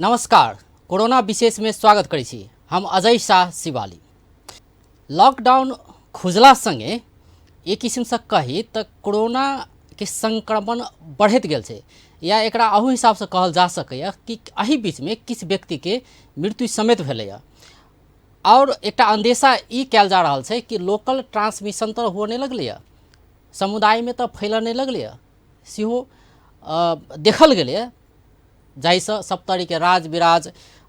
नमस्कार, कोरोना विशेष में स्वागत करै छी। हम अजय शाह शिवाली। लॉकडाउन खुजलासँगै एक किसिमसँ कही तऽ कोरोना के संक्रमण बढ़ैत गेल छै, या एकरा अहू हिसाबसँ कहल जा सकैए कि एहि बीचमे किछु व्यक्तिके मृत्यु समेत भेलैए। और एकटा अंदेशा ई कयल जा रहल छै कि लोकल ट्रांसमिशन तऽ हुअ नहि लगलैए, समुदायमे तऽ फैलऽ नहि लगलैए, सेहो देखल गेलैए, जाहिसँ सप्तरी के राज बिराज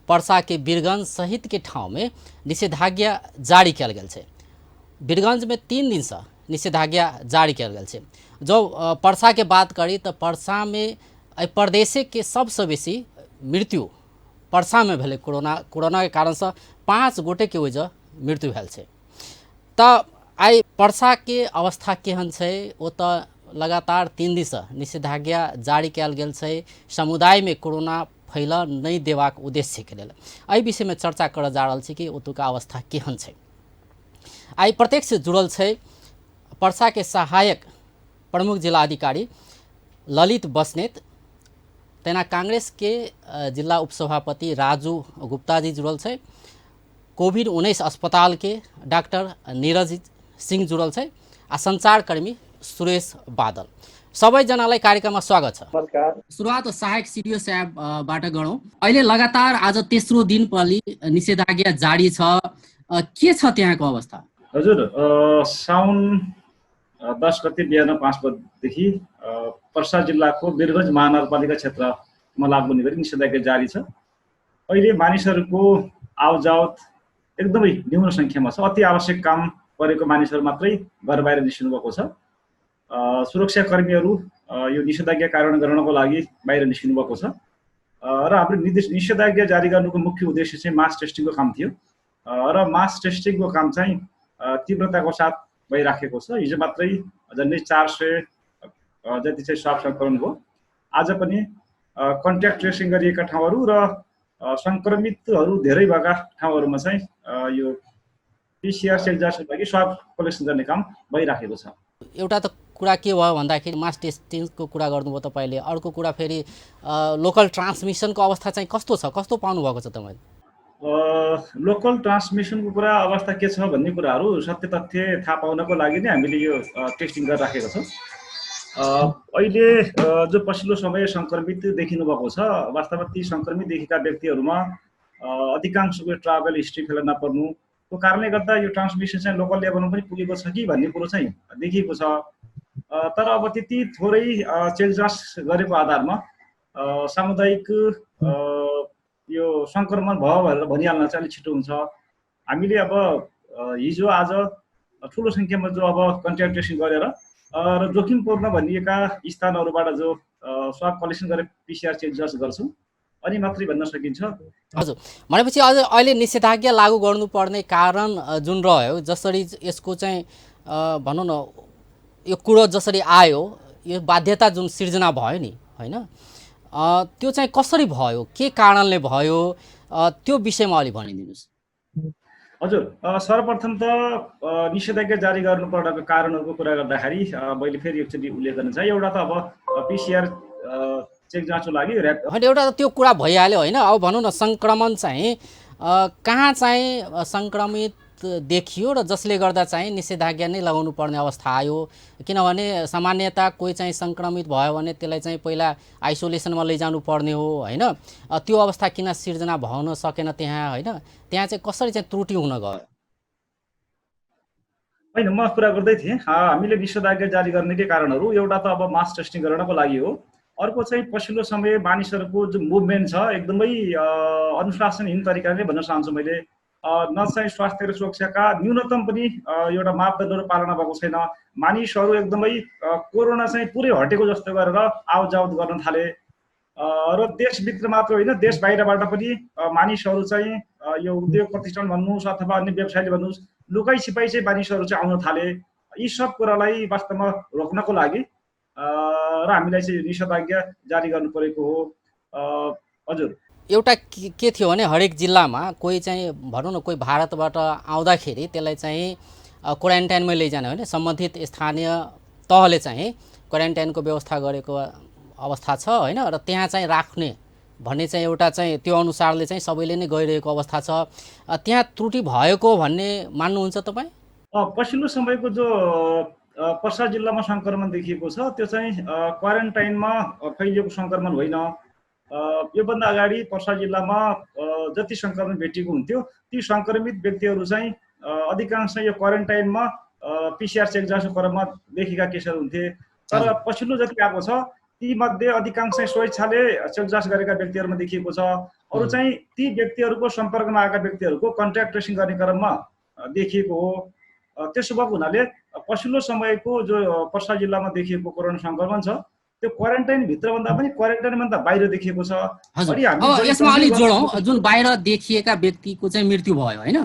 परसा के बीरगंज सहित के ठाव में निषेधाज्ञा जारी कयल गेल छै। बीरगंज में 3 दिन से निषेधाज्ञा जारी कयल गेल छै। जो परसा के बात करी तो परसा में प्रदेशे के सबसे बेसी मृत्यु परसा में भेलै। कोरोना के कारण से 5 गोटे के वजह मृत्यु भेल छै। तऽ आई परसा के अवस्था केहन छै? ओतऽ लगातार 3 दिन से निषेधाज्ञा जारी कयल गेल छै, समुदाय में कोरोना फैलऽ नहीं देबाक उद्देश्य के लेल। एहि विषय में चर्चा करऽ जा रहल छी कि ओतुका अवस्था केहन छै। आई प्रत्यक्ष जुड़ल छै परसा के सहायक प्रमुख जिलाधिकारी ललित बस्नेत, तेना कांग्रेस के जिला उपसभापति राजू गुप्ता जी जुड़ल छै, कोभिड-19 अस्पताल के डॉक्टर नीरज सिंह जुड़ल छै, आ संचारकर्मी सुरेश बादल। सबैजनालाई कार्यक्रममा स्वागत छ। नमस्कार। सुरुवात सहायक सिडिओ साहब बाट गरौँ। अहिले लगातार आज तेस्रो दिन पनि निषेधाज्ञा जारी छ, के छ त्यहाँको अवस्था? हजुर, साउन 10 गते बिहान 5 बजेदेखि पर्सा जिल्लाको वीरगञ्ज महानगरपालिका क्षेत्रमा लागू हुने गरी निषेधाज्ञा जारी छ। अहिले मानिसहरूको आवजावत एकदमै न्यून सङ्ख्यामा छ। अति आवश्यक काम परेको मानिसहरू मात्रै घर बाहिर निस्किनु भएको छ। सुरक्षाकर्मीहरू यो निषेधाज्ञा कार्यान्वयन गर्नको लागि बाहिर निस्किनु भएको छ। र हाम्रो निषेधाज्ञा जारी गर्नुको मुख्य उद्देश्य चाहिँ मास टेस्टिङको काम थियो, र मास टेस्टिङको काम चाहिँ तीव्रताको साथ भइराखेको छ। हिजो मात्रै झन्डै 400 जति चाहिँ स्वाब सङ्कलन भयो। आज पनि कन्ट्याक्ट ट्रेसिङ गरिएका ठाउँहरू र सङ्क्रमितहरू धेरै भएका ठाउँहरूमा चाहिँ यो पिसिआर सेन्जर्सको लागि स्वाब कलेक्सन गर्ने काम भइराखेको छ। एउटा त कुरा के भयो भन्दाखेरि मास टेस्टिङको कुरा गर्नुभयो तपाईँले। अर्को कुरा फेरि लोकल ट्रान्समिसनको अवस्था चाहिँ कस्तो छ, कस्तो पाउनु भएको छ तपाईँले? लोकल ट्रान्समिसनको कुरा अवस्था के छ भन्ने कुराहरू सत्य तथ्य थाहा पाउनको लागि नै हामीले यो टेस्टिङ गरिराखेको छौँ। अहिले जो पछिल्लो समय सङ्क्रमित देखिनु भएको छ, वास्तवमा ती सङ्क्रमित देखेका व्यक्तिहरूमा अधिकांशको ट्राभल हिस्ट्री फेला नपर्नुको कारणले गर्दा यो ट्रान्समिसन चाहिँ लोकल लेभलमा पनि पुगेको छ कि भन्ने कुरो चाहिँ देखिएको छ। तर अब त्यति थोरै चेन्जेस गरेको आधारमा सामुदायिक यो सङ्क्रमण भयो भनेर भनिहाल्न चाहिँ अलिक छिटो हुन्छ। हामीले अब हिजो आज ठुलो सङ्ख्यामा जो अब कन्ट्याक्ट ट्रेसिङ गरेर र जोखिमपूर्ण भनिएका स्थानहरूबाट जो स्वाब कलेक्सन गरेर पिसिआर चेन्जेस गर्छौँ, अनि मात्रै भन्न सकिन्छ। हजुर, भनेपछि अहिले निषेधाज्ञा लागू गर्नुपर्ने कारण जुन रह्यो, जसरी यसको चाहिँ भनौँ न यो कुरो जसरी आयो, यो बाध्यता जुन सिर्जना भयो नि, होइन, त्यो चाहिँ कसरी भयो, के कारणले भयो, त्यो विषयमा अलि भनिदिनुहोस्। हजुर, सर्वप्रथम त निषेधाज्ञा जारी गर्नुपर्दाको कारणहरूको कुरा गर्दाखेरि मैले फेरि एकचोटि उल्लेख गर्न चाहे। एउटा त अब पिसिआर चेक जाँचको लागि एउटा त त्यो कुरा भइहाल्यो, होइन। अब भनौँ न सङ्क्रमण चाहिँ कहाँ चाहिँ सङ्क्रमित देखियो र जसले गर्दा चाहिँ निषेधाज्ञा नै लगाउनु पर्ने अवस्था आयो। किनभने सामान्यतः कोही चाहिँ सङ्क्रमित भयो भने त्यसलाई चाहिँ पहिला आइसोलेसनमा लैजानु पर्ने हो, होइन। त्यो अवस्था किन सिर्जना भउन सकेन त्यहाँ, होइन, त्यहाँ चाहिँ कसरी चाहिँ त्रुटि हुन गयो? होइन, म कुरा गर्दै थिएँ हामीले निषेधाज्ञा जारी गर्नेकै कारणहरू। एउटा त अब मास टेस्टिङ गर्नको लागि हो। अर्को चाहिँ पछिल्लो समय मानिसहरूको जो मुभमेन्ट छ एकदमै अनुशासनहीन तरिकाले भन्न चाहन्छु मैले। न चाहिँ स्वास्थ्य र सुरक्षाका न्यूनतम पनि एउटा मापदण्डहरू पालना भएको छैन। मानिसहरू एकदमै कोरोना चाहिँ पुरै हटेको जस्तो गरेर आवजावत गर्न थाले, र देशभित्र मात्र होइन देश बाहिरबाट पनि मानिसहरू चाहिँ यो उद्योग प्रतिष्ठान भन्नुहोस् अथवा अन्य व्यवसायले भन्नुहोस्, लुकाइ छिपाइ चाहिँ मानिसहरू चाहिँ आउन थाले। यी सब कुरालाई वास्तवमा रोक्नको लागि र हामीलाई चाहिँ निषेधाज्ञा जारी गर्नु परेको हो। हजुर, एउटा के थियो भने हरेक जिल्लामा कोही चाहिँ भनौँ न कोही भारतबाट आउँदाखेरि त्यसलाई चाहिँ क्वारेन्टाइनमै लैजाने, होइन, सम्बन्धित स्थानीय तहले चाहिँ क्वारेन्टाइनको व्यवस्था गरेको अवस्था छ, होइन, र त्यहाँ चाहिँ राख्ने भन्ने चाहिँ एउटा चाहिँ त्यो अनुसारले चाहिँ सबैले नै गइरहेको अवस्था छ। त्यहाँ त्रुटि भएको भन्ने मान्नुहुन्छ तपाईँ? पछिल्लो समयको जो पर्सा जिल्लामा सङ्क्रमण देखिएको छ त्यो चाहिँ क्वारेन्टाइनमा फैलिएको सङ्क्रमण होइन। योभन्दा अगाडि पर्सा जिल्लामा जति सङ्क्रमण भेटिएको हुन्थ्यो ती सङ्क्रमित व्यक्तिहरू चाहिँ अधिकांश यो क्वारेन्टाइनमा पिसिआर चेक जाँचको क्रममा देखिएका केसहरू हुन्थे। तर पछिल्लो जति आएको छ तीमध्ये अधिकांश स्वेच्छाले चेक जाँच गरेका व्यक्तिहरूमा देखिएको छ। अरू चाहिँ ती व्यक्तिहरूको सम्पर्कमा आएका व्यक्तिहरूको कन्ट्याक्ट ट्रेसिङ गर्ने क्रममा देखिएको हो। त्यसो भएको हुनाले पछिल्लो समयको जो पर्सा जिल्लामा देखिएको कोरोना सङ्क्रमण छ त्यो क्वारेन्टाइन भित्रभन्दा पनि क्वारेन्टाइनभन्दा बाहिर देखिएको छ। यसमा अलि जोडौँ, जुन बाहिर देखिएका व्यक्तिको चाहिँ मृत्यु भयो होइन,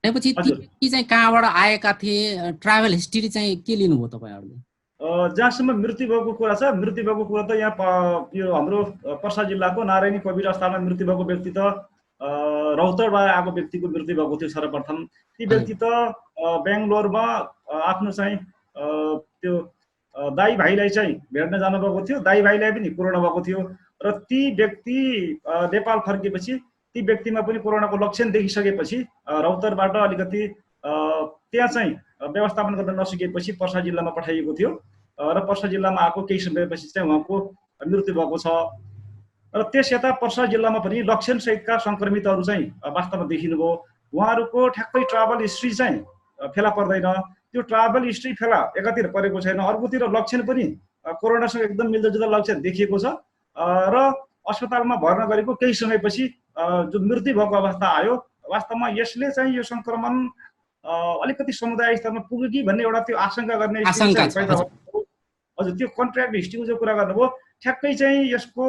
भनेपछि ती चाहिँ कहाँबाट आएका थिए, ट्राभल हिस्ट्री चाहिँ के लिनुभयो तपाईँहरूले? जहाँसम्म मृत्यु भएको कुरा छ, मृत्यु भएको कुरा त यहाँ यो हाम्रो पर्सा जिल्लाको नारायणी कोभिड अस्पतालमा मृत्यु भएको व्यक्ति त रौतडबाट आएको व्यक्तिको मृत्यु भएको थियो सर्वप्रथम। ती व्यक्ति त बेङ्गलोरमा आफ्नो चाहिँ त्यो दाइ भाइलाई चाहिँ भेट्न जानुभएको थियो, दाइ भाइलाई पनि कोरोना भएको थियो र ती व्यक्ति नेपाल फर्किएपछि ती व्यक्तिमा पनि कोरोनाको लक्षण देखिसकेपछि रौतडबाट अलिकति त्यहाँ चाहिँ व्यवस्थापन गर्न नसकेपछि पर्सा जिल्लामा पठाइएको थियो र पर्सा जिल्लामा आएको केही समयपछि चाहिँ उहाँको मृत्यु भएको छ। र त्यस यता पर्सा जिल्लामा पनि लक्षणसहितका सङ्क्रमितहरू चाहिँ वास्तवमा देखिनुभयो। उहाँहरूको ठ्याक्कै ट्राभल हिस्ट्री चाहिँ फेला पर्दैन। त्यो ट्राभल हिस्ट्री फेला एकातिर परेको छैन, अर्कोतिर लक्षण पनि कोरोनासँग एकदम मिल्दोजुल्दो लक्षण देखिएको छ र अस्पतालमा भर्ना गरेको केही समयपछि जो मृत्यु भएको अवस्था आयो। वास्तवमा यसले चाहिँ यो सङ्क्रमण अलिकति समुदाय स्तरमा पुग्यो कि भन्ने एउटा त्यो आशंका गर्ने हजुर त्यो कन्ट्र्याक्ट हिस्ट्रीको जो कुरा गर्नुभयो ठ्याक्कै चाहिँ यसको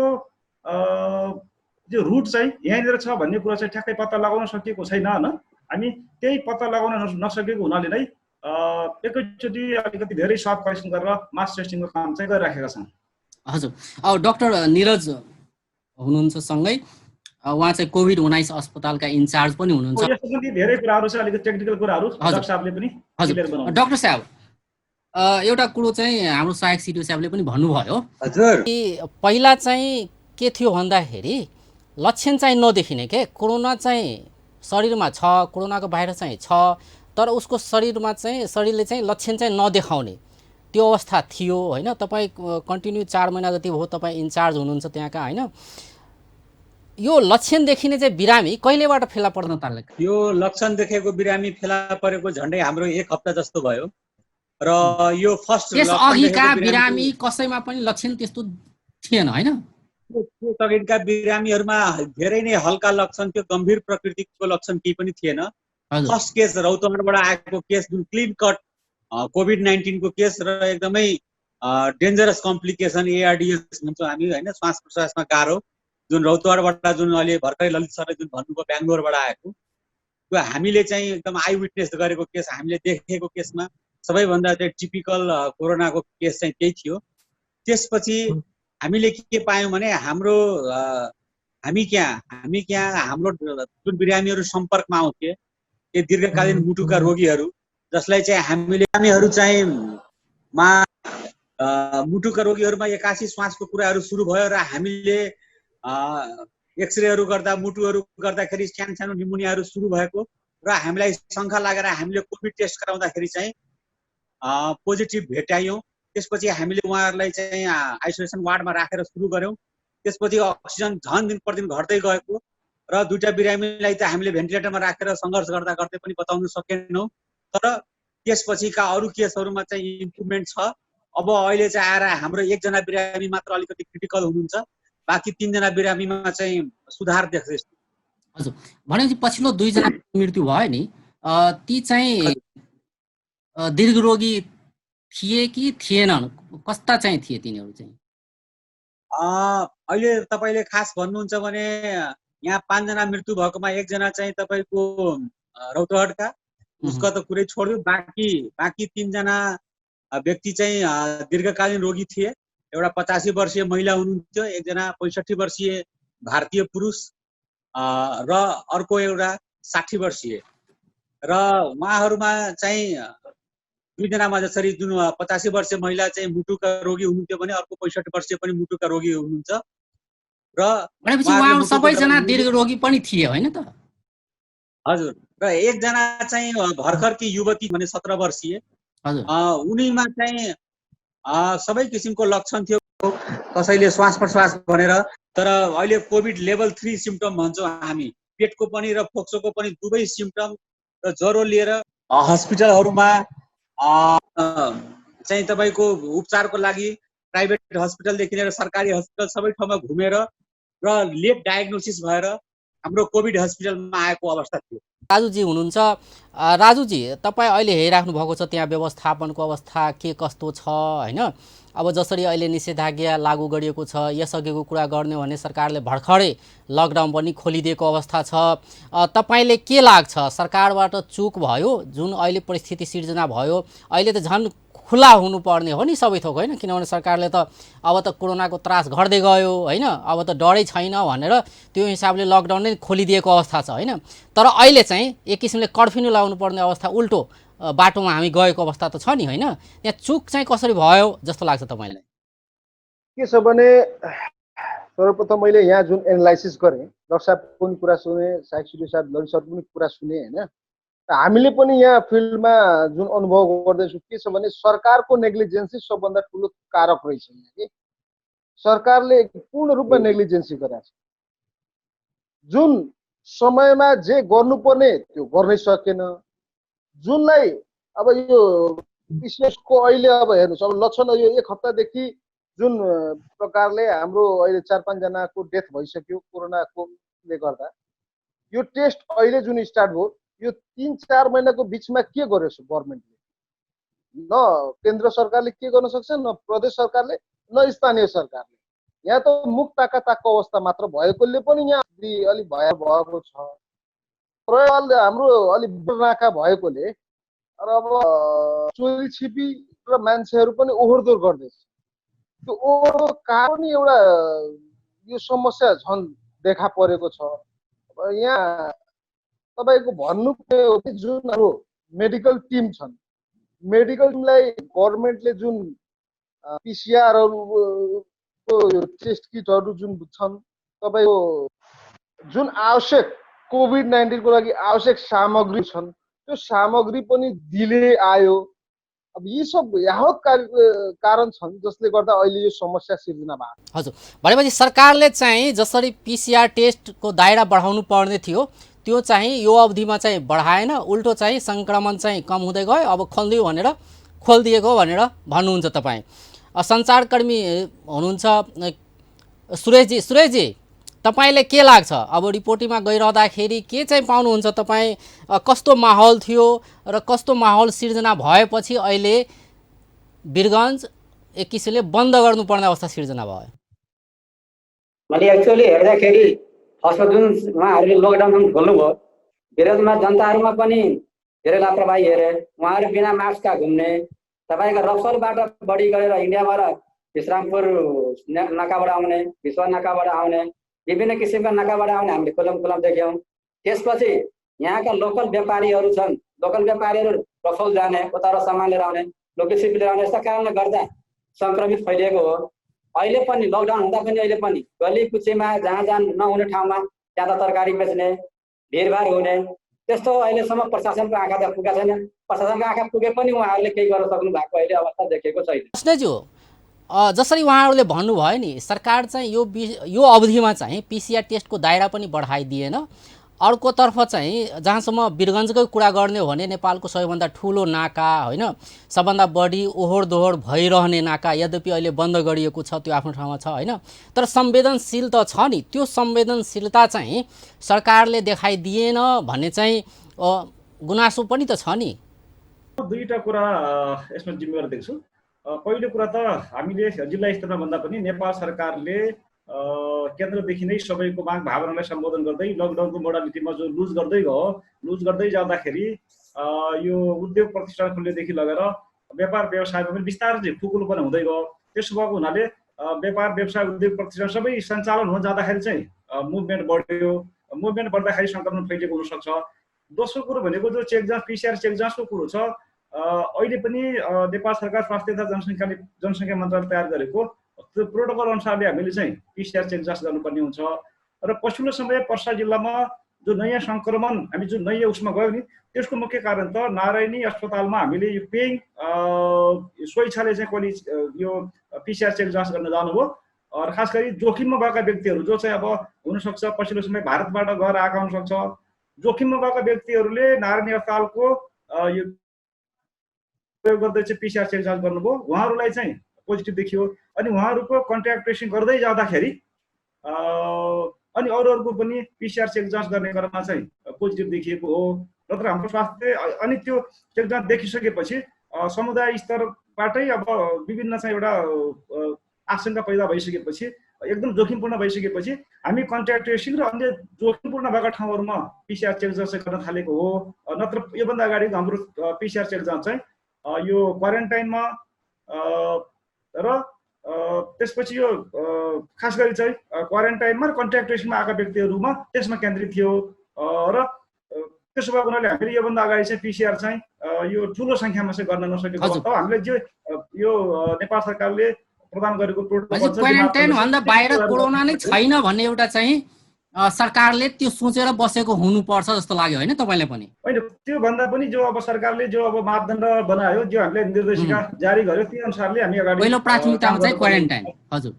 जो रुट चाहिँ यहीँनिर छ भन्ने कुरा चाहिँ ठ्याक्कै पत्ता लगाउन सकिएको छैन। हामी त्यही पत्ता लगाउन नसकेको हुनाले नै एकैचोटि अलिकति धेरै सर्ट कलेक्सन गरेर मास टेस्टिङको काम चाहिँ गरिराखेका छन्। हजुर, अब डाक्टर निरज हुनुहुन्छ सँगै, उहाँ चाहिँ कोभिड-19 अस्पतालका इन्चार्ज पनि हुनुहुन्छ। यसको पनि धेरै कुराहरू छ, अलिकति टेक्निकल कुराहरू डाक्टर साहबले पनि क्लियर बनाउनु। डाक्टर साहब, एउटा कुरो चाहिँ हाम्रो सहायक सिडिओ साहबले पनि भन्नुभयो हजुर कि पहिला चाहिँ के थियो भन्दाखेरि लक्षण चाहिँ नदेखिने के कोरोना चाहिँ शरीरमा छ, कोरोनाको बाहिर चाहिँ छ, तर उसको शरीरमा चाहिँ शरीरले चाहिँ लक्षण चाहिँ नदेखाउने त्यो अवस्था थियो होइन। तपाईँ कन्टिन्यू 4 महिना जति भयो तपाईँ इन्चार्ज हुनुहुन्छ त्यहाँका होइन। यो लक्षण देखिने चाहिँ बिरामी कहिलेबाट फेला पर्न थाल्यो? यो लक्षण देखेको बिरामी फेला परेको झन्डै हाम्रो 1 हप्ता जस्तो भयो र यो फर्स्ट त्यस अघिका बिरामी कसैमा पनि लक्षण त्यस्तो थिएन होइन। त्यो अघिका बिरामीहरूमा धेरै नै हल्का लक्षण थियो, गम्भीर प्रकृतिको लक्षण केही पनि थिएन। फर्स्ट केस रौतहटबाट आएको केस जुन क्लिन कट कोभिड-19 को केस र एकदमै डेन्जरस कम्प्लिकेसन एआरडिएस भन्छौँ हामी होइन, श्वास प्रश्वासमा गाह्रो, जुन रौतहटबाट जुन अहिले भर्खरै ललित सरले जुन भन्नुभयो बेङ्गलोरबाट आएको, त्यो हामीले चाहिँ एकदम आई विटनेस गरेको केस, हामीले देखेको केसमा सबैभन्दा चाहिँ टिपिकल कोरोनाको केस चाहिँ त्यही थियो। त्यसपछि हामीले के पायौँ भने हामी कहाँ हाम्रो जुन बिरामीहरू सम्पर्कमा आउँथे त्यो दीर्घकालीन मुटुका रोगीहरू जसलाई चाहिँ हामीले बिरामीहरू चाहिँ मुटुका रोगीहरूमा एक्कासी श्वासको कुराहरू सुरु भयो र हामीले एक्सरेहरू गर्दा मुटुहरू गर्दाखेरि सानो निमोनियाहरू सुरु भएको र हामीलाई शङ्का लागेर हामीले कोभिड टेस्ट गराउँदाखेरि चाहिँ पोजिटिभ भेटायौँ। त्यसपछि हामीले उहाँहरूलाई चाहिँ आइसोलेसन वार्डमा राखेर सुरु गऱ्यौँ। त्यसपछि अक्सिजन झन् दिन प्रतिदिन घट्दै गएको र 2टा बिरामीलाई त हामीले भेन्टिलेटरमा राखेर सङ्घर्ष गर्दा गर्दै पनि बचाउन सकेनौँ। तर त्यसपछिका अरू केसहरूमा चाहिँ इम्प्रुभमेन्ट छ। अब अहिले चाहिँ आएर हाम्रो 1 जना बिरामी मात्र अलिकति क्रिटिकल हुनुहुन्छ, बाँकी 3 जना बिरामीमा चाहिँ सुधार देख्दैछ। हजुर, भनेपछि पछिल्लो 2 जना मृत्यु भयो नि, ती चाहिँ दीर्घरोगी थिए कि थिएनन्, कस्ता चाहिँ थिए तिनीहरू चाहिँ? अहिले तपाईँले खास भन्नुहुन्छ भने यहाँ 5 जना मृत्यु भएकोमा 1 जना चाहिँ तपाईँको रौतहटका, उसको त कुरै छोड्यो। बाँकी 3 जना व्यक्ति चाहिँ दीर्घकालीन रोगी थिए। एउटा 85 वर्षीय महिला हुनुहुन्थ्यो, 1 जना 65 वर्षीय भारतीय पुरुष र अर्को एउटा 60 वर्षीय र उहाँहरूमा चाहिँ 2 जनामा जसरी जुन 85 वर्षीय महिला चाहिँ मुटुका रोगी हुनुहुन्थ्यो भने अर्को 65 वर्षीय पनि मुटुका रोगी हुनुहुन्छ र भनेपछि उहाँहरूले उहाँहरू मुटुको सबैजना दबाई दीर्घ रोगी पनि थिए होइन त? हजुर, र एकजना चाहिँ भर्खरकी युवती भने 17 वर्षीय, हजुर उनीमा चाहिँ सबै किसिमको लक्षण थियो, कसैले श्वास प्रश्वास भनेर। तर अहिले कोभिड लेभल 3 सिम्पटम भन्छौँ हामी, पेटको पनि र फोक्सोको पनि दुवै सिम्पटम र ज्वरो लिएर हस्पिटलहरूमा चाहिँ तपाईँको उपचारको लागि प्राइभेट हस्पिटलदेखि लिएर सरकारी हस्पिटल सबै ठाउँमा घुमेर र लेट डायग्नोसिस भएर हाम्रो कोभिड हस्पिटलमा आएको अवस्था थियो। राजुजी हुनुहुन्छ। राजुजी, तपाईँ अहिले हेरिराख्नु भएको छ त्यहाँ व्यवस्थापनको अवस्था के कस्तो छ होइन? अब जसरी अहिले निषेधाज्ञा लागू गरिएको छ, यसअघिको कुरा गर्ने भने सरकारले भर्खरै लकडाउन पनि खोलिदिएको अवस्था छ। तपाईँले के लाग्छ, सरकारबाट चुक भयो जुन अहिले परिस्थिति सिर्जना भयो? अहिले त झन् खुला हुनुपर्ने हो नि सबै थोक होइन? किनभने सरकारले त अब त कोरोनाको त्रास घट्दै गयो होइन, अब त डरै छैन भनेर त्यो हिसाबले लकडाउन नै खोलिदिएको अवस्था छ होइन? तर अहिले चाहिँ एक किसिमले कर्फ्यू लगाउनु पर्ने अवस्था, उल्टो बाटोमा हामी गएको अवस्था त छ नि होइन? त्यहाँ चुक चाहिँ कसरी भयो जस्तो लाग्छ तपाईँलाई? के छ भने सर्वप्रथम मैले यहाँ जुन एनालाइसिस गरेँ, डाक्टर साहबको पनि कुरा सुने, साहेब सुरी साहब लरी सरको पनि कुरा सुने होइन? हामीले पनि यहाँ फिल्डमा जुन अनुभव गर्दैछौँ के छ भने सरकारको नेग्लिजेन्सी सबभन्दा ठुलो कारक रहेछ कि सरकारले पूर्ण रूपमा नेग्लिजेन्सी गरेको छ। जुन समयमा जे गर्नुपर्ने त्यो गर्नै सकेन, जुनलाई अब यो विशेषको अहिले अब हेर्नुहोस्, अब लक्षण यो एक हप्तादेखि जुन प्रकारले हाम्रो अहिले 4-5 जनाको डेथ भइसक्यो कोरोनाकोले गर्दा, यो टेस्ट अहिले जुन स्टार्ट भयो यो 3-4 महिनाको बिचमा के गर्यो गभर्मेन्टले? न केन्द्र सरकारले के गर्न सक्छ, न प्रदेश सरकारले, न स्थानीय सरकारले। यहाँ त मुख ताकाताकको अवस्था मात्र भएकोले पनि यहाँ अलिक भएको छ। प्रयोग हाम्रो अलिक नाका भएकोले र अब चोरी छिपी र मान्छेहरू पनि ओहोरदोहोर गर्दैछ। त्यो ओहोरदोहोर कारण एउटा यो समस्या झन् देखा परेको छ। अब यहाँ तपाईको भन्नु हो कि जुन हाम्रो मेडिकल टिम छन्, मेडिकल टिमलाई गभर्मेन्टले जुन पिसिआरहरूको टेस्ट किटहरू जुन छन्, तपाईँको जुन आवश्यक कोभिड-19 को लागि आवश्यक सामग्री छन् त्यो सामग्री पनि डिले आयो। अब यी सब यावत कारण छन् जसले गर्दा अहिले यो समस्या सिर्जना भएको। हजुर, भनेपछि सरकारले चाहिँ जसरी पिसिआर टेस्टको दायरा बढाउनु पर्ने थियो त्यो चाहिँ यो अवधिमा चाहिँ बढाएन, उल्टो चाहिँ सङ्क्रमण चाहिँ कम हुँदै गयो, अब खोलिदियो भनेर खोलिदिएको भनेर भन्नुहुन्छ तपाईँ। सञ्चारकर्मी हुनुहुन्छ सुरेशजी, तपाईँले के लाग्छ अब रिपोर्टिङमा गइरहँदाखेरि के चाहिँ पाउनुहुन्छ तपाईँ? कस्तो माहौल थियो र कस्तो माहौल सिर्जना भएपछि अहिले वीरगञ्ज एक किसिमले बन्द गर्नुपर्ने अवस्था सिर्जना भयो? मैले एक्चुअली हेर्दाखेरि फर्स्टमा जुन उहाँहरूले लकडाउन खोल्नुभयो, वीरगञ्जमा जनताहरूमा पनि धेरै लापरवाही हेरे। उहाँहरू बिना मास्कका घुम्ने, तपाईँको रक्सौलबाट बढी गरेर इन्डियाबाट विश्रामपुर नाकाबाट आउने, विश्व नाकाबाट आउने, विभिन्न किसिमका नाकाबाट आउने हामीले खुलम देख्यौँ। त्यसपछि यहाँका लोकल व्यापारीहरू छन्, लोकल व्यापारीहरू रक्सौल जाने, उता सामान लिएर आउने, लोकल सिप लिएर आउने, यस्ता कारणले गर्दा सङ्क्रमित फैलिएको हो। अहिले पनि लकडाउन हुँदा पनि अहिले पनि गली कुचीमा जहाँ नहुने ठाउँमा ज्यादा तरकारी बेच्ने, भिडभाड हुने, त्यस्तो अहिलेसम्म प्रशासनको आँखा त पुगेको छैन। प्रशासनको आँखा पुगे पनि उहाँहरूले केही गर्न सक्नु भएको अहिले अवस्था देखेको छैन। कृष्णज्यू, जसरी उहाँहरूले भन्नुभयो नि, सरकार चाहिँ यो अवधिमा चाहिँ पिसिआर टेस्टको दायरा पनि बढाइदिएन। अर्कोतर्फ चाहिँ जहाँसम्म वीरगञ्जकै कुरा गर्ने हो भने नेपालको सबैभन्दा ठुलो नाका होइन, सबभन्दा बढी ओहोर दोहोर भइरहने नाका, यद्यपि अहिले बन्द गरिएको छ, त्यो आफ्नो ठाउँमा छ होइन, तर संवेदनशील त छ नि। त्यो संवेदनशीलता चाहिँ सरकारले देखाइदिएन भन्ने चाहिँ गुनासो पनि त छ नि। दुईटा कुरा यसमा जिम्मेवार देख्छु। पहिलो कुरा त हामीले जिल्ला स्तरमा भन्दा पनि नेपाल सरकारले केन्द्रदेखि नै सबैको माग भावनालाई सम्बोधन गर्दै लकडाउनको मोडालिटीमा जो लुज गर्दै जाँदाखेरि यो उद्योग प्रतिष्ठान खोल्नेदेखि लगेर व्यापार व्यवसायमा पनि बिस्तारै चाहिँ खुकुलो पनि हुँदै गयो। त्यसो भएको हुनाले व्यापार व्यवसाय उद्योग प्रतिष्ठान सबै सञ्चालन हुन जाँदाखेरि चाहिँ मुभमेन्ट बढ्यो। मुभमेन्ट बढ्दाखेरि सङ्क्रमण फैलिएको हुनसक्छ। दोस्रो कुरो भनेको जो चेक जाँच पिसिआर चेक जाँचको कुरो छ, अहिले पनि नेपाल सरकार स्वास्थ्य तथा जनसङ्ख्या मन्त्रालय तयार गरेको त्यो प्रोटोकल अनुसारले हामीले चाहिँ PCR चेक जाँच गर्नुपर्ने हुन्छ। र पछिल्लो समय पर्सा जिल्लामा जो नयाँ सङ्क्रमण हामी जुन नयाँ उसमा गयो नि त्यसको मुख्य कारण त नारायणी अस्पतालमा हामीले यो पेइङ स्वेच्छाले चाहिँ कहिले यो PCR चेक जाँच गर्न जानुभयो। र खास गरी जोखिममा गएका व्यक्तिहरू जो चाहिँ अब हुनसक्छ पछिल्लो समय भारतबाट गएर आएका हुनसक्छ, जोखिममा गएका व्यक्तिहरूले नारायणी अस्पतालको यो प्रयोग गर्दै चाहिँ PCR चेक जाँच गर्नुभयो, उहाँहरूलाई चाहिँ पोजिटिभ देखियो। अनि उहाँहरूको कन्ट्याक्ट ट्रेसिङ गर्दै जाँदाखेरि अनि अरूहरूको पनि PCR चेक जाँच गर्ने क्रममा चाहिँ पोजिटिभ देखिएको हो। नत्र हाम्रो स्वास्थ्य अनि त्यो चेक जाँच देखिसकेपछि समुदाय स्तरबाटै अब विभिन्न चाहिँ एउटा आशंका पैदा भइसकेपछि एकदम जोखिमपूर्ण भइसकेपछि हामी कन्ट्याक्ट ट्रेसिङ र अन्य जोखिमपूर्ण भएका ठाउँहरूमा PCR चेक जाँच गर्न थालेको हो। नत्र योभन्दा अगाडि हाम्रो PCR चेक जाँच चाहिँ यो क्वारेन्टाइनमा र त्यसपछि यो खास गरी चाहिँ क्वारेन्टाइनमा र कन्ट्याक्ट ट्रेसिङमा आएका व्यक्तिहरूमा त्यसमा केन्द्रित थियो। र त्यसो भएको हुनाले हामीले योभन्दा अगाडि चाहिँ PCR चाहिँ यो ठुलो सङ्ख्यामा चाहिँ गर्न नसकेको हो। हामीले जो यो नेपाल सरकारले प्रदान गरेको प्रोटोकल क्वारेन्टाइन भन्दा बाहिर कोरोना नै छैन भन्ने एउटा चाहिँ सरकारले त्यो सोचेर बसेको हुनुपर्छ जस्तो लाग्यो होइन तपाईँलाई पनि? होइन, त्यो भन्दा पनि जो अब सरकारले जो अब मापदण्ड बनायो, जो हामीले निर्देशिका जारी गर्यो त्यो अनुसारले हामी अगाडि पहिलो प्राथमिकतामा चाहिँ क्वारेन्टाइन। हजुर,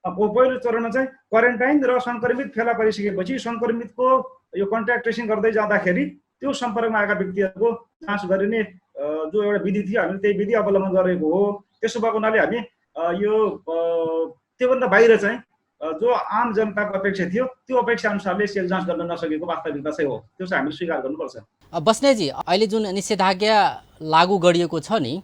पहिलो चरणमा चाहिँ क्वारेन्टाइन र सङ्क्रमित फेला परिसकेपछि सङ्क्रमितको यो कन्ट्याक्ट ट्रेसिङ गर्दै जाँदाखेरि त्यो सम्पर्कमा आएका व्यक्तिहरूको जाँच गरिने जो एउटा विधि थियो हामीले त्यही विधि अवलम्बन गरेको हो। त्यसो भएको हुनाले हामी यो त्योभन्दा बाहिर चाहिँ जो आम जनताको अपेक्षा थियो त्यो अपेक्षा अनुसारले चेक जाँच गर्न नसकेको वास्तविकता चाहिँ हो। त्यो चाहिँ हामीले स्वीकार गर्नुपर्छ। बस्नेतजी, अहिले जुन निषेधाज्ञा लागू गरिएको छ नि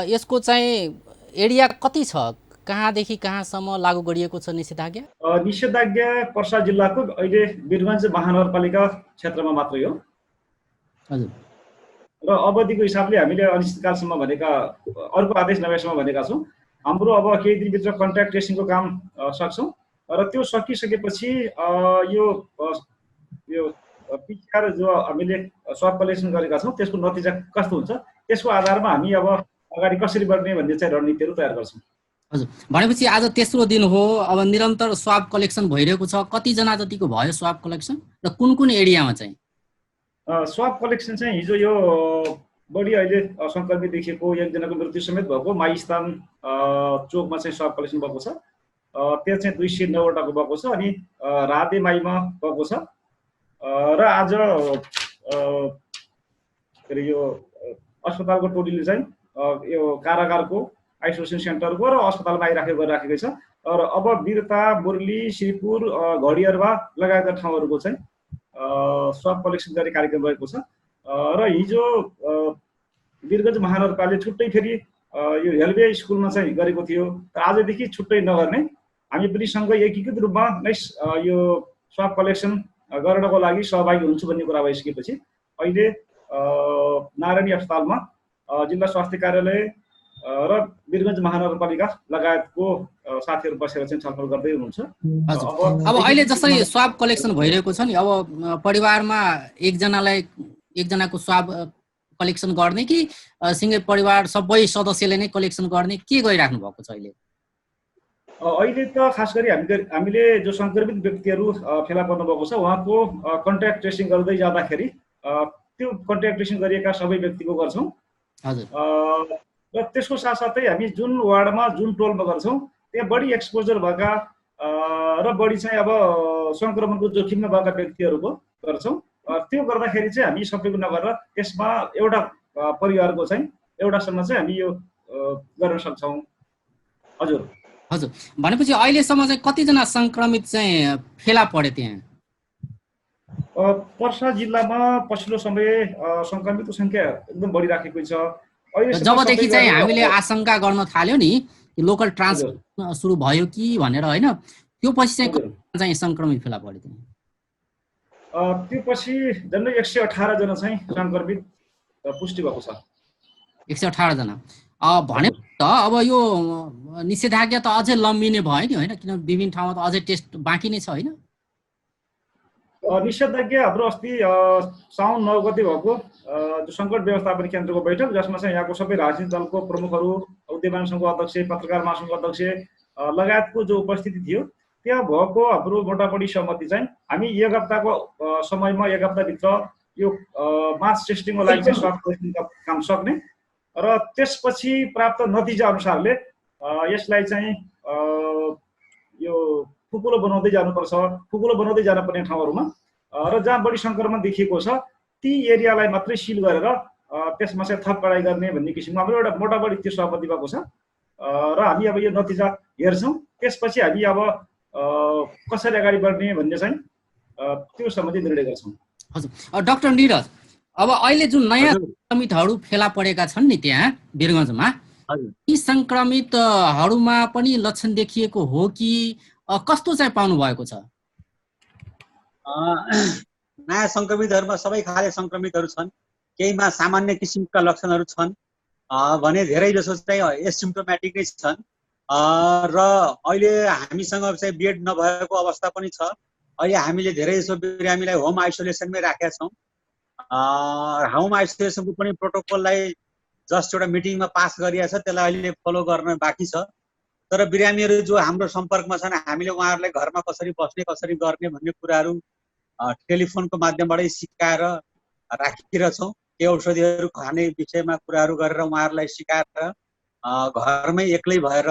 यसको चाहिँ एरिया कति छ? कहाँदेखि कहाँसम्म लागू गरिएको छ निषेधाज्ञा? निषेधाज्ञा पर्सा जिल्लाको अहिले वीरगञ्ज महानगरपालिका क्षेत्रमा मात्रै हो। हजुर। र अवधिको हिसाबले हामीले अनिश्चितकालसम्म भनेका अर्को आदेश नभएसम्म भनेका छौँ। हाम्रो अब केही दिनभित्र कन्ट्याक्ट ट्रेसिङको काम सक्छौँ र त्यो सकिसकेपछि यो PCR जो हामीले स्वाब कलेक्सन गरेका छौँ त्यसको नतिजा कस्तो हुन्छ त्यसको आधारमा हामी अब अगाडि कसरी बढ्ने भन्ने चाहिँ रणनीतिहरू तयार गर्छौँ। हजुर, भनेपछि आज तेस्रो दिन हो, अब निरन्तर स्वाब कलेक्सन भइरहेको छ। कतिजना जतिको भयो स्वाब कलेक्सन र कुन कुन एरियामा चाहिँ? स्वाब कलेक्सन चाहिँ हिजो यो बढी अहिले सङ्क्रमित देखिएको एकजनाको मृत्यु समेत भएको माइस्थान चोकमा चाहिँ स्वाब कलेक्सन भएको छ। त्यहाँ चाहिँ 209 वटाको भएको छ। अनि राधेमाईमा भएको छ। र आज के अरे यो अस्पतालको टोलीले चाहिँ यो कारागारको आइसोलेसन सेन्टरको र अस्पतालमा गरिराखेकै छ। र अब वीरता, मुरली, श्रीपुर, घडियारवा लगायतका ठाउँहरूको चाहिँ स्वाब कलेक्सन गर्ने कार्यक्रम रहेको छ। र हिजो वीरगञ्ज महानगरपालिकाले छुट्टै फेरि यो हेलवे स्कुलमा चाहिँ गरेको थियो। तर आजदेखि छुट्टै नगर्ने हामी पनि सँगै एकीकृत रूपमा नै यो स्वाब कलेक्सन गर्नको लागि सहभागी हुन्छु भन्ने कुरा भइसकेपछि अहिले नारायणी अस्पतालमा जिल्ला स्वास्थ्य कार्यालय र वीरगञ्ज महानगरपालिका लगायतको साथीहरू बसेर चाहिँ छलफल गर्दै हुनुहुन्छ। अब अहिले जसरी स्वाब कलेक्सन भइरहेको छ नि, अब परिवारमा एकजनाको स्वाब कलेक्सन गर्ने कि सँगै परिवार सबै सदस्यले नै कलेक्सन गर्ने, के गरिराख्नु भएको छ अहिले? अहिले त खास गरी हामीले जो सङ्क्रमित व्यक्तिहरू फेला पर्नु भएको छ उहाँको कन्ट्याक्ट ट्रेसिङ गर्दै जाँदाखेरि त्यो कन्ट्याक्ट ट्रेसिङ गरिएका सबै व्यक्तिको गर्छौँ। हजुर। र त्यसको साथसाथै हामी जुन वार्डमा जुन टोलमा गर्छौँ त्यहाँ बढी एक्सपोजर भएका र बढी चाहिँ अब सङ्क्रमणको जोखिममा भएका व्यक्तिहरूको गर्छौँ। त्यो गर्दाखेरि चाहिँ हामी सबैको नगरेर त्यसमा एउटा परिवारको चाहिँ एउटासम्म चाहिँ हामी यो गर्न सक्छौँ। हजुर। हजुर, भनेपछि अहिलेसम्म चाहिँ कतिजना सङ्क्रमित चाहिँ फेला परे त्यहाँ? पर्सा जिल्लामा पछिल्लो समय सङ्क्रमितको सङ्ख्या एकदम बढिराखेको छ। जबदेखि चाहिँ हामीले आशंका गर्न थाल्यो नि लोकल ट्रान्समिट सुरु भयो कि भनेर होइन, त्यो पछि चाहिँ सङ्क्रमित फेला परे त्यहाँ? त्यो पछि झन्डै 118 जना चाहिँ सङ्क्रमित पुष्टि भएको छ। 118 जना भने त अब यो निषेधाज्ञा त अझै लम्बिने भयो नि होइन, किन विभिन्न ठाउँमा त अझै टेस्ट बाँकी नै छ होइन? निषेधाज्ञा हाम्रो अस्ति साउन 9 गते भएको जो सङ्कट व्यवस्थापन केन्द्रको बैठक जसमा चाहिँ यहाँको सबै राजनीतिक दलको प्रमुखहरू, बुद्धिमान सङ्घको अध्यक्ष, पत्रकार महासङ्घको अध्यक्ष लगायतको जो उपस्थिति थियो त्यहाँ भएको हाम्रो मोटामोटी सहमति चाहिँ हामी एक हप्ताको समयमा, एक हप्ताभित्र यो मास टेस्टिङको लागि चाहिँ स्वाब टेस्टिङको काम सक्ने र त्यसपछि प्राप्त नतिजा अनुसारले यसलाई चाहिँ यो फुकुलो बनाउँदै जानुपर्छ, फुकुलो बनाउँदै जानुपर्ने ठाउँहरूमा र जहाँ बढी सङ्क्रमण देखिएको छ ती एरियालाई मात्रै सिल गरेर त्यसमा चाहिँ थप कडाइ गर्ने भन्ने किसिमको हाम्रो एउटा मोटामोटी त्यो सहमति भएको छ र हामी अब यो नतिजा हेर्छौँ। त्यसपछि हामी अब कसरी अगाडि बढ्ने भन्ने चाहिँ त्यो सम्बन्धी निर्णय गर्छौँ। हजुर डाक्टर निरज, अब अहिले जुन नयाँ सङ्क्रमितहरू फेला परेका छन् नि त्यहाँ वीरगञ्जमा, यी सङ्क्रमितहरूमा पनि लक्षण देखिएको हो कि कस्तो चाहिँ पाउनु भएको छ? नयाँ सङ्क्रमितहरूमा सबै खाले सङ्क्रमितहरू छन्, केहीमा सामान्य किसिमका लक्षणहरू छन् भने धेरै जसो चाहिँ एसिम्प्टोमेटिक नै छन् र अहिले हामीसँग चाहिँ बेड नभएको अवस्था पनि छ। अहिले हामीले धेरै जसो बिरामीलाई होम आइसोलेसनमै राखेका छौँ। होम आइसोलेसनको पनि प्रोटोकललाई जस्ट एउटा मिटिङमा पास गरिएको छ, त्यसलाई अहिले फलो गर्न बाँकी छ। तर बिरामीहरू जो हाम्रो सम्पर्कमा छन् हामीले उहाँहरूलाई घरमा कसरी बस्ने, कसरी गर्ने भन्ने कुराहरू टेलिफोनको माध्यमबाटै सिकाएर राखिरहेछौँ। के औषधिहरू खाने विषयमा कुराहरू गरेर उहाँहरूलाई सिकाएर घरमै एक्लै भएर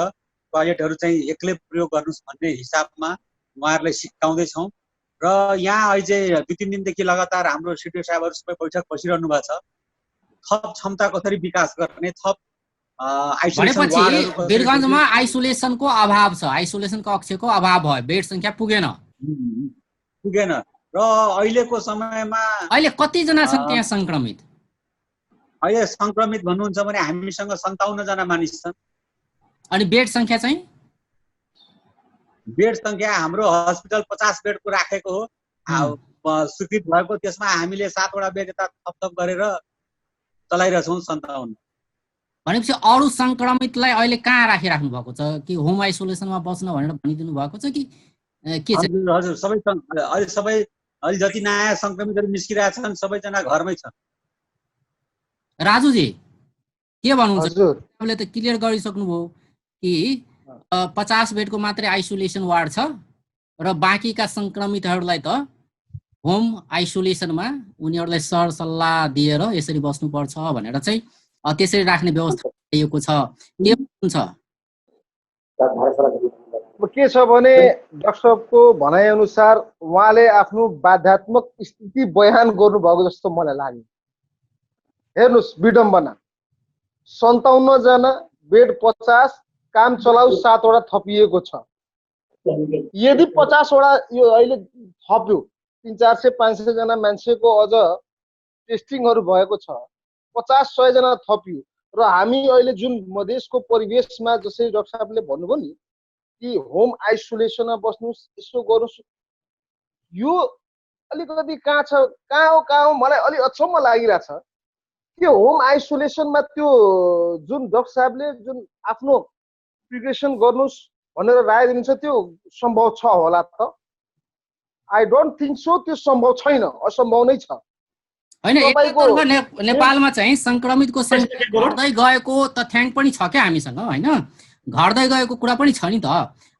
टोयलेटहरू चाहिँ एक्लै प्रयोग गर्नुहोस् भन्ने हिसाबमा उहाँहरूलाई सिकाउँदैछौँ। र यहाँ अहिले 2-3 दिनदेखि लगातार हाम्रो सिडिओ साहबहरू सबै बैठक बसिरहनु भएको छ। थप क्षमता कसरी विकास गर्ने, थप भनेपछि वीरगञ्जमा आइसोलेसनको अभाव छ, आइसोलेसन कक्षको अभाव भयो, बेड सङ्ख्या पुगेन र अहिलेको समयमा अहिले कतिजना छन् त्यहाँ सङ्क्रमित? अहिले सङ्क्रमित भन्नुहुन्छ भने हामीसँग 57 जना मानिस छन्। अनि बेड सङ्ख्या चाहिँ? बेड सङ्ख्या हाम्रो हस्पिटल 50 बेडको राखेको हो, स्वीकृत भएको। त्यसमा हामीले 7 वटा बेड यता थप गरेर चलाइरहेछौँ 57। भनेपछि अरू सङ्क्रमितलाई अहिले कहाँ राखिराख्नु भएको छ? कि होम आइसोलेसनमा बस्न भनेर भनिदिनु भएको छ कि के छ? हजुर सबै अहिले जति नयाँ सङ्क्रमितहरू निस्किरहेका छन् सबैजना घरमै छन्। राजुजी के भन्नुहुन्छ? तपाईँले त क्लियर गरिसक्नुभयो कि 50 बेडको मात्रै आइसोलेसन वार्ड छ र बाँकीका सङ्क्रमितहरूलाई त होम आइसोलेसनमा उनीहरूलाई सरसल्लाह दिएर यसरी बस्नुपर्छ भनेर चाहिँ त्यसरी राख्ने व्यवस्था गरिएको छ। के हुन्छ? के छ भने डाक्टर साहबको भनाइअनुसार उहाँले आफ्नो बाध्यात्मक स्थिति बयान गर्नुभएको जस्तो मलाई लाग्यो। हेर्नुहोस् विडम्बना, 57 जना, बेड 50, काम चलाउ 7 वटा थपिएको छ। यदि 50 वटा यो अहिले थप्यो, 300-400-500 जना मान्छेको अझ टेस्टिङहरू भएको छ, 50-100 जना थपियो र हामी अहिले जुन मधेसको परिवेशमा जसरी डाक्टर साहबले भन्नुभयो नि कि होम आइसोलेसनमा बस्नुहोस्, यसो गर्नुहोस्, यो अलिकति कहाँ हो मलाई अलि अचम्म लागिरहेछ। के होम आइसोलेसनमा त्यो जुन डाक्टर साहबले जुन आफ्नो प्रिपरेसन गर्नुहोस् भनेर राय दिनुहुन्छ त्यो सम्भव छ होला त? I don't think so. त्यो सम्भव छैन, असम्भव नै छ। होइन, नेपालमा चाहिँ सङ्क्रमितको सङ्ख्या घट्दै गएको तथ्याङ्क पनि छ क्या हामीसँग, होइन? घट्दै गएको कुरा पनि छ नि त।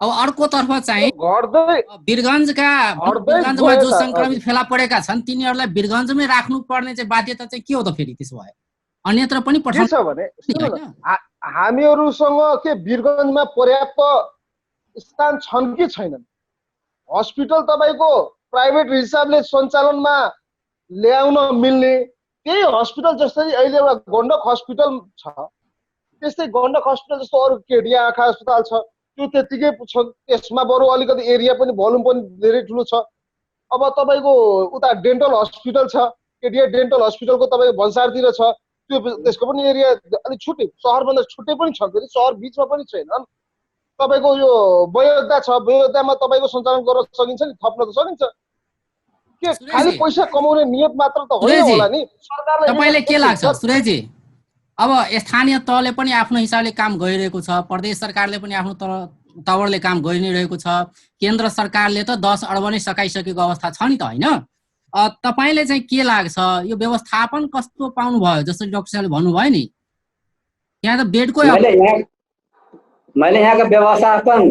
अब अर्कोतर्फ चाहिँ वीरगञ्जमा जो सङ्क्रमित फेला परेका छन् तिनीहरूलाई वीरगञ्जमै राख्नु पर्ने चाहिँ बाध्यता चाहिँ के हो त? फेरि त्यसो भए अन्यत्र पनि के छ भने हामीहरूसँग के वीरगञ्जमा पर्याप्त स्थान छन् कि छैनन्? हस्पिटल तपाईँको प्राइभेट हिसाबले सञ्चालनमा ल्याउन मिल्ने त्यही हस्पिटल जस्तै अहिले एउटा गण्डक हस्पिटल छ, त्यस्तै गण्डक हस्पिटल जस्तो अरू केडिया आँखा अस्पताल छ, त्यो त्यतिकै छ। त्यसमा बरु अलिकति एरिया पनि भोल्युम पनि धेरै ठुलो छ। अब तपाईँको उता डेन्टल हस्पिटल छ, केडिया डेन्टल हस्पिटलको तपाईँको भन्सारतिर छ, त्यो त्यसको पनि एरिया अलिक छुट्टै, सहरभन्दा छुट्टै पनि छ, फेरि सहर बिचमा पनि छैन। तपाईँको यो बयोद्धा छ, बयोद्धामा तपाईँको सञ्चालन गर्न सकिन्छ नि, थप्न त सकिन्छ। के खालि पैसा कमाउने नियत मात्र त होइन होला नि सरकारले? तपाईँले के लाग्छ सुरेशजी? अब स्थानीय तहले पनि आफ्नो हिसाबले काम गरिरहेको छ, प्रदेश सरकारले पनि आफ्नो तवरले काम गरि नै रहेको छ, केन्द्र सरकारले त 10 अर्ब नै सकाइसकेको अवस्था छ नि त, होइन? तपाईँले चाहिँ के लाग्छ यो व्यवस्थापन कस्तो पाउनु भयो? जसरी डाक्टर साहबले भन्नुभयो नि, यहाँ त बेडको मैले यहाँको व्यवस्थापन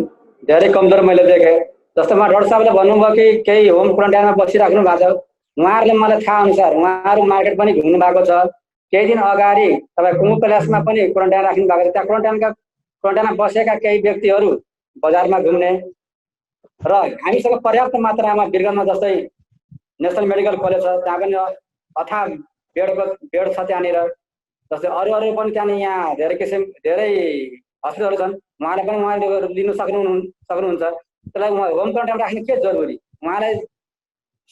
धेरै कमजोर मैले देखेँ। जस्तो डाक्टर साहबले भन्नुभयो कि केही होम क्वारेन्टाइनमा बसिराख्नु भएको छ। उहाँहरूले मलाई थाहा अनुसार उहाँहरू मार्केट पनि घुम्नु भएको छ। केही दिन अगाडि तपाईँ कुमुद कैलाशमा पनि क्वारेन्टाइन राख्नु भएको छ। त्यहाँ क्वारेन्टाइनमा बसेका केही व्यक्तिहरू बजारमा घुम्ने र हामीसँग पर्याप्त मात्रामा वीरगन्जमा जस्तै नेसनल मेडिकल कलेज छ, त्यहाँ पनि अथाह बेड छ त्यहाँनिर। जस्तै अरू पनि त्यहाँनिर यहाँ धेरै हस्पिटलहरू छन्, उहाँले लिनु सक्नुहुन्छ। त्यसलाई होम क्वारेन्टाइन राख्ने के जरुरी? उहाँलाई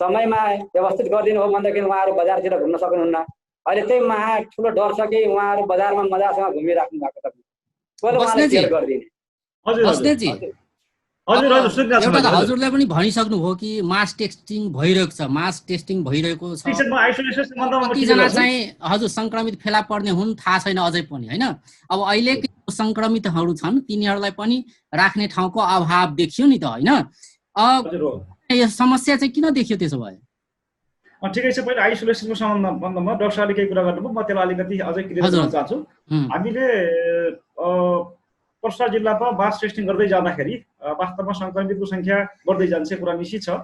समयमा व्यवस्थित गरिदिनु हो भनेदेखि उहाँहरू बजारतिर घुम्न सक्नुहुन्न। अहिले त्यही ठुलो डर छ कि उहाँहरू बजारमा मजासँग घुमिराख्नु भएको छ, कसले उहाँलाई केयर गरिदिने? बस्नेतजी, हजुर हजुर सुनिरहेछु एउटा त हजुरलाई पनि भनिसक्नुभयो कि मास टेस्टिङ भइरहेको छ, छ। आइसोलेसन सम्बन्धमा कतिजना चाहिँ हजुर संक्रमित फेला पर्ने हुन् थाहा छैन अझै पनि, होइन? अब अहिले संक्रमितहरू छन् तिनीहरूलाई पनि राख्ने ठाउँको अभाव देखियो नि त, होइन? यो समस्या चाहिँ किन देखियो त्यसो भए? ठिकै छ। पहिला आइसोलेसनको सम्बन्धमा डाक्टर साहबले केही कुरा गर्नुभयो, म त्यसलाई अलिकति अझै क्लियर गर्न चाहन्छु। हामीले पर्सा जिल्लामा मास टेस्टिङ गर्दै जाँदाखेरि वास्तवमा संक्रमितको संख्या बढ्दै जान्छ कुरा निश्चित छ।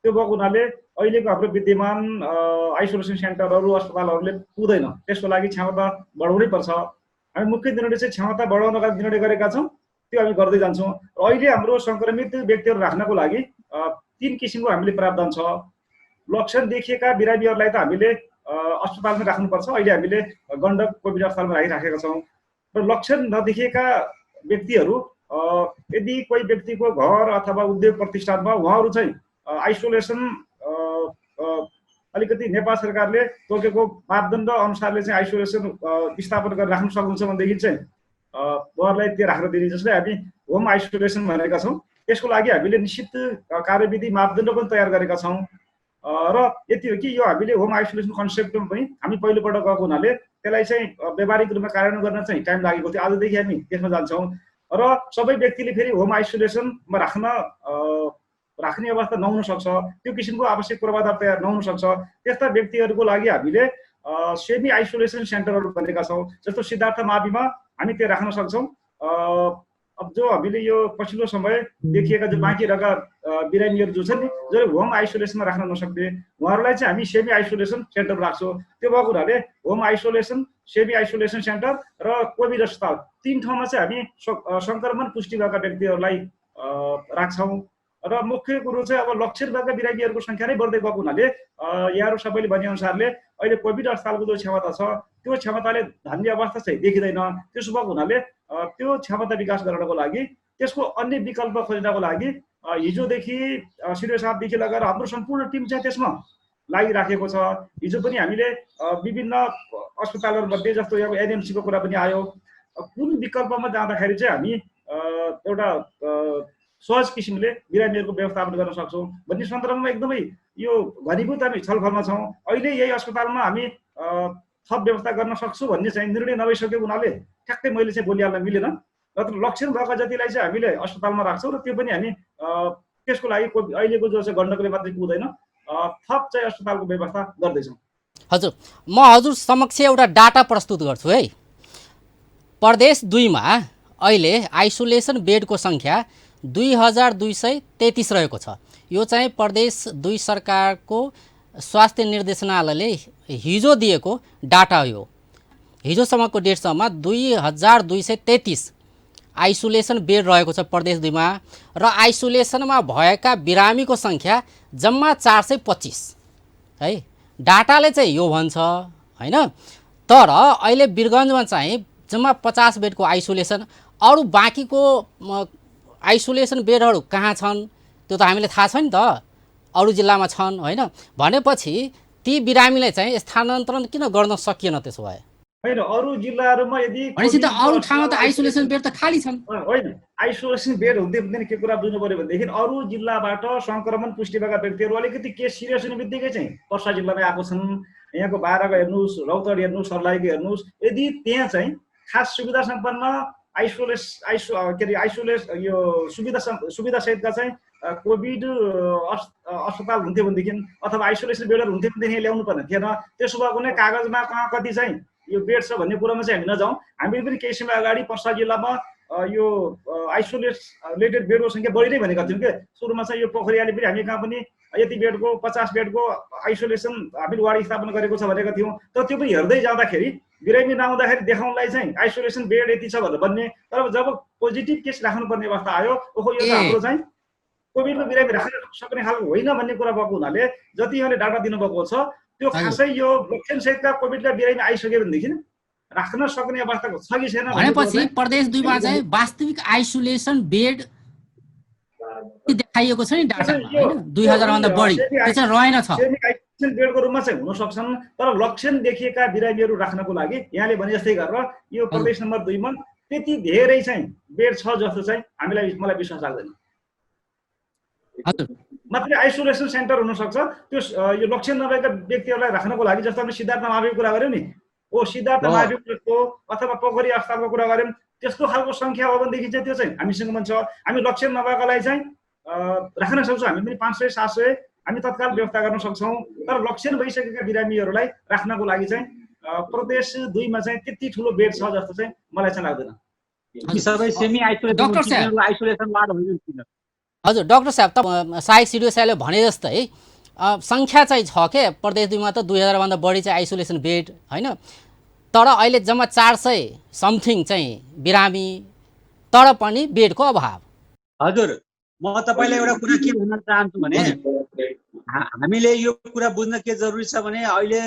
त्यो भएको हुनाले अहिलेको हाम्रो विद्यमान आइसोलेसन सेन्टरहरू अस्पतालहरूले पुग्दैन, त्यसको लागि क्षमता बढाउनै पर्छ। हामी मुख्य निर्णय चाहिँ क्षमता बढाउनका निर्णय गरेका छौँ, त्यो हामी गर्दै जान्छौँ। अहिले हाम्रो संक्रमित व्यक्तिहरू राख्नको लागि 3 किसिमको हामीले प्रावधान छ। लक्षण देखिएका बिरामीहरूलाई त हामीले अस्पतालमा राख्नुपर्छ। अहिले हामीले गण्डक कोभिड अस्पतालमा राखिराखेका छौँ। र लक्षण नदेखिएका व्यक्तिहरू यदि कोही व्यक्तिको घर अथवा उद्योग प्रतिष्ठानमा उहाँहरू चाहिँ आइसोलेसन अलिकति नेपाल सरकारले तोकेको मापदण्ड अनुसारले चाहिँ आइसोलेसन स्थापना गरेर राख्न सक्नुहुन्छ भनेदेखि चाहिँ उहाँहरूलाई त्यो राख्न दिने, जसलाई हामी होम आइसोलेसन भनेका छौँ। त्यसको लागि हामीले निश्चित कार्यविधि मापदण्ड पनि तयार गरेका छौँ। र यति हो कि यो हामीले होम आइसोलेसन कन्सेप्टमा पनि हामी पहिलोपल्ट गएको हुनाले त्यसलाई चाहिँ व्यावहारिक रूपमा कार्यान्वयन गर्न चाहिँ टाइम लागेको थियो। आजदेखि हामी त्यसमा जान्छौँ र सबै व्यक्तिले फेरि होम आइसोलेसनमा राख्ने अवस्था नहुन सक्छ, त्यो किसिमको आवश्यक पूर्वाधार तयार नहुन सक्छ। त्यस्ता व्यक्तिहरूको लागि हामीले सेमी आइसोलेसन सेन्टरहरू भनेका छौँ। जस्तो सिद्धार्थ माविमा हामी त्यो राख्न सक्छौँ। अब जो हामीले यो पछिल्लो समय देखिएका जो बाँकी रहेका बिरामीहरू जो छन् नि, जो होम आइसोलेसनमा राख्न नसक्ने, उहाँहरूलाई चाहिँ हामी सेमी आइसोलेसन सेन्टर राख्छौँ। त्यो भएको हुनाले home isolation, semi isolation centre र कोभिड अस्पताल 3 ठाउँमा चाहिँ हामी संक्रमण पुष्टि भएका व्यक्तिहरूलाई राख्छौँ। र मुख्य कुरो चाहिँ अब लक्षण भएका बिरामीहरूको सङ्ख्या नै बढ्दै गएको हुनाले यहाँहरू सबैले भने अनुसारले अहिले कोभिड अस्पतालको जो क्षमता छ त्यो क्षमताले धान्ने अवस्था चाहिँ देखिँदैन। त्यसो भएको हुनाले त्यो क्षमता विकास गर्नको लागि, त्यसको अन्य विकल्प खोज्नको लागि हिजोदेखि सिडिओ साहबदेखि लगाएर हाम्रो सम्पूर्ण टिम चाहिँ त्यसमा लागिराखेको छ। हिजो पनि हामीले विभिन्न अस्पतालहरूमध्ये जस्तो यहाँ एनएमसीको कुरा पनि आयो, कुन विकल्पमा जाँदाखेरि चाहिँ हामी एउटा सहज किसिमले बिरामीहरूको व्यवस्थापन गर्न सक्छौँ भन्ने सन्दर्भमा एकदमै यो घनीभूत हामी छलफलमा छौँ। अहिले यही अस्पतालमा हामी थप व्यवस्था गर्न सक्छौँ भन्ने चाहिँ निर्णय नभइसकेको हुनाले ठ्याक्कै मैले चाहिँ बोलिहाल्न मिलेन। र लक्षण भएका जतिलाई चाहिँ हामीले अस्पतालमा राख्छौँ र त्यो पनि हामी त्यसको लागि अहिलेको जो चाहिँ गण्डकले मात्रै पुग्दैन, थप चाहिँ अस्पतालको व्यवस्था गर्दैछौँ। हजुर, म हजुर समक्ष एउटा डाटा प्रस्तुत गर्छु है। प्रदेश 2 मा अहिले आइसोलेसन बेडको सङ्ख्या 2233 रहेको छ। यो चाहिँ प्रदेश 2 सरकारको स्वास्थ्य निर्देशनालयले हिजो दिएको डाटा हो। हिजोसम्मको डेटसम्म 2233 आइसोलेसन बेड रहेको छ प्रदेश 2 मा र आइसोलेसनमा भएका बिरामीको सङ्ख्या जम्मा 425 है। डाटाले चाहिँ यो भन्छ, होइन? तर अहिले वीरगन्जमा चाहिँ जम्मा 50 बेडको आइसोलेसन, अरू बाँकीको आइसोलेसन बेडहरू कहाँ छन् त्यो त हामीले थाहा छ नि त, अरू जिल्लामा छन्, होइन? भनेपछि ती बिरामीलाई चाहिँ स्थानान्तरण किन गर्न सकिएन त्यसो भए? होइन, अरू जिल्लाहरूमा यदि भनेपछि त अरू ठाउँमा त आइसोलेसन बेड त खाली छन्। होइन, आइसोलेसन बेड हुँदै पनि के कुरा बुझ्नु पर्यो भनेदेखि अरू जिल्लाबाट सङ्क्रमण पुष्टि भएका व्यक्तिहरू अलिकति केस सिरियस हुने बित्तिकै चाहिँ पर्सा जिल्लामै आएको छन्। यहाँको बाह्रको हेर्नुहोस्, रौतहट हेर्नुहोस्, सर्लाहीको हेर्नुहोस्, यदि त्यहाँ चाहिँ खास सुविधा सम्पन्न यो सुविधा सहितका चाहिँ कोभिड अस्पताल हुन्थ्यो भनेदेखि अथवा आइसोलेसन बेडहरू हुन्थ्यो भनेदेखि ल्याउनु पर्ने थिएन। त्यसो भएको कुनै कागजमा कहाँ कति चाहिँ यो बेड छ भन्ने कुरामा चाहिँ हामी नजाउँ। हामीले पनि केही समय अगाडि पर्सा जिल्लामा यो आइसोलेटेड बेडको सङ्ख्या बढी नै भनेका थियौँ के सुरुमा चाहिँ यो पोखरियाले पनि हामी कहाँ पनि यति बेडको 50 बेडको आइसोलेसन हामीले वार्ड स्थापना गरेको छ भनेका थियौँ। तर त्यो पनि हेर्दै जाँदाखेरि बिरामी नआउँदाखेरि देखाउनलाई चाहिँ आइसोलेसन बेड यति छ भनेर भन्ने, तर जब पोजिटिभ केस राख्नुपर्ने अवस्था आयो ओहो यो त हाम्रो चाहिँ कोभिडको बिरामी राख्न सक्ने खालको होइन भन्ने कुरा भएको हुनाले जति यहाँले डाटा दिनुभएको छ त्यो खासै यो लक्षणसहितका कोभिडका बिरामी आइसक्यो भनेदेखि राख्न सक्ने अवस्थाको छ कि छैन भनेपछि प्रदेश 2 मा चाहिँ वास्तविक आइसोलेसन बेड देखाइएको छ नि डाटामा हैन 2000 भन्दा बढी त्यो चाहिँ रहेन छ। आइसोलेसन बेडको रूपमा चाहिँ हुन सक्छन्, तर लक्षण देखिएका बिरामीहरू राख्नको लागि यहाँले भने जस्तै गरेर यो प्रदेश नम्बर 2 मा त्यति धेरै चाहिँ बेड छ जस्तो चाहिँ मलाई विश्वास लाग्दैन। मात्रै आइसोलेसन सेन्टर हुन सक्छ त्यो यो लक्षण नभएका व्यक्तिहरूलाई राख्नको लागि, जस्तो हामीले सिद्धार्थ माविको कुरा गर्यौँ नि, सिद्धार्थ माविको अथवा पोखरी अस्पतालको कुरा गर्यौँ, त्यस्तो खालको सङ्ख्या हो भनेदेखि चाहिँ त्यो चाहिँ हामीसँग पनि छ। हामी लक्षण नभएकालाई चाहिँ राख्न सक्छौँ, हामी पनि 500-700 हामी तत्काल व्यवस्था गर्न सक्छौँ। तर लक्षण भइसकेका बिरामीहरूलाई राख्नको लागि चाहिँ प्रदेश 2 मा चाहिँ त्यति ठुलो बेड छ जस्तो चाहिँ मलाई चाहिँ लाग्दैन। सबै सेमी आइसोलेसन वार्ड होइन। हजुर डाक्टर साहब, त सहायक सिडिओ साहबले भने जस्तै सङ्ख्या चाहिँ छ के प्रदेश 2 मा त 2000 भन्दा बढी चाहिँ आइसोलेसन बेड हैन, तर अहिले जम्मा 400 समथिङ चाहिँ बिरामी, तर पनि बेडको अभाव। हजुर, म तपाईँलाई एउटा कुरा के भन्न चाहन्छु भने हामीले यो कुरा बुझ्न के जरुरी छ भने अहिले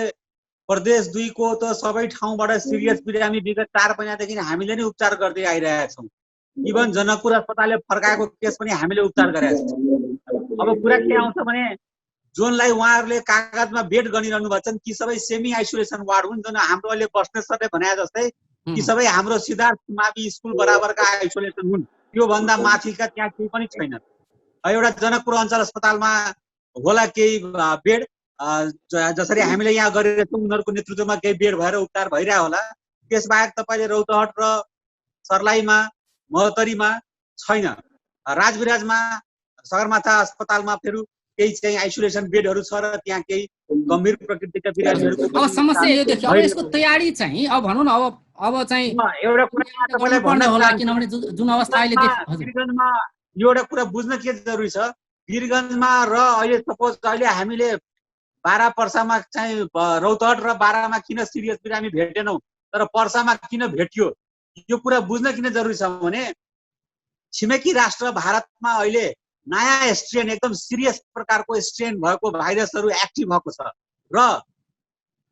प्रदेश 2 को त सबै ठाउँबाट सिरियस बिरामी विगत 4 महिनादेखि हामीले नै उपचार गर्दै आइरहेका छौँ। इभन जनकपुर अस्पतालले फर्काएको केस पनि हामीले उपचार गरेका छौँ। अब कुरा के आउँछ भने जोनलाई उहाँहरूले कागजमा बेड गनिरहनु भएको छन् कि सबै सेमी आइसोलेसन वार्ड हुन्, जुन हाम्रो अहिले बस्ने सरले भने जस्तै कि सबै हाम्रो सिद्धार्थ मावि स्कुल बराबरका आइसोलेसन हुन्, त्यो भन्दा माथिका त्यहाँ केही पनि छैन। एउटा जनकपुर अञ्चल अस्पतालमा होला केही बेड, जसरी हामीले यहाँ गरिरहेछौँ उनीहरूको नेतृत्वमा केही बेड भएर उपचार भइरहेको होला। त्यसबाहेक तपाईँले रौतहट र सर्लाहीमा महोत्तरीमा छैन। राजविराजमा सगरमाथा अस्पतालमा फेरि केही चाहिँ आइसोलेसन बेडहरू छ र त्यहाँ केही गम्भीर प्रकृतिका बिरामीहरूको अब समस्या यो देखियो। अब यसको तयारी चाहिँ अब भनौँ न अब चाहिँ एउटा कुरा तपाईँलाई भन्नु होला, किनभने जुन अवस्था अहिले वीरगञ्जमा एउटा कुरा बुझ्न के जरुरी छ, वीरगञ्जमा र अहिले सपोज अहिले हामीले 12 पर्सामा चाहिँ रौतहट र 12 मा किन सिरियस बिरामी भेटेनौँ तर पर्सामा किन भेटियो, यो कुरा बुझ्न किन जरुरी छ भने छिमेकी राष्ट्र भारतमा अहिले नयाँ स्ट्रेन एकदम सिरियस प्रकारको स्ट्रेन भएको भाइरसहरू एक्टिभ भएको छ र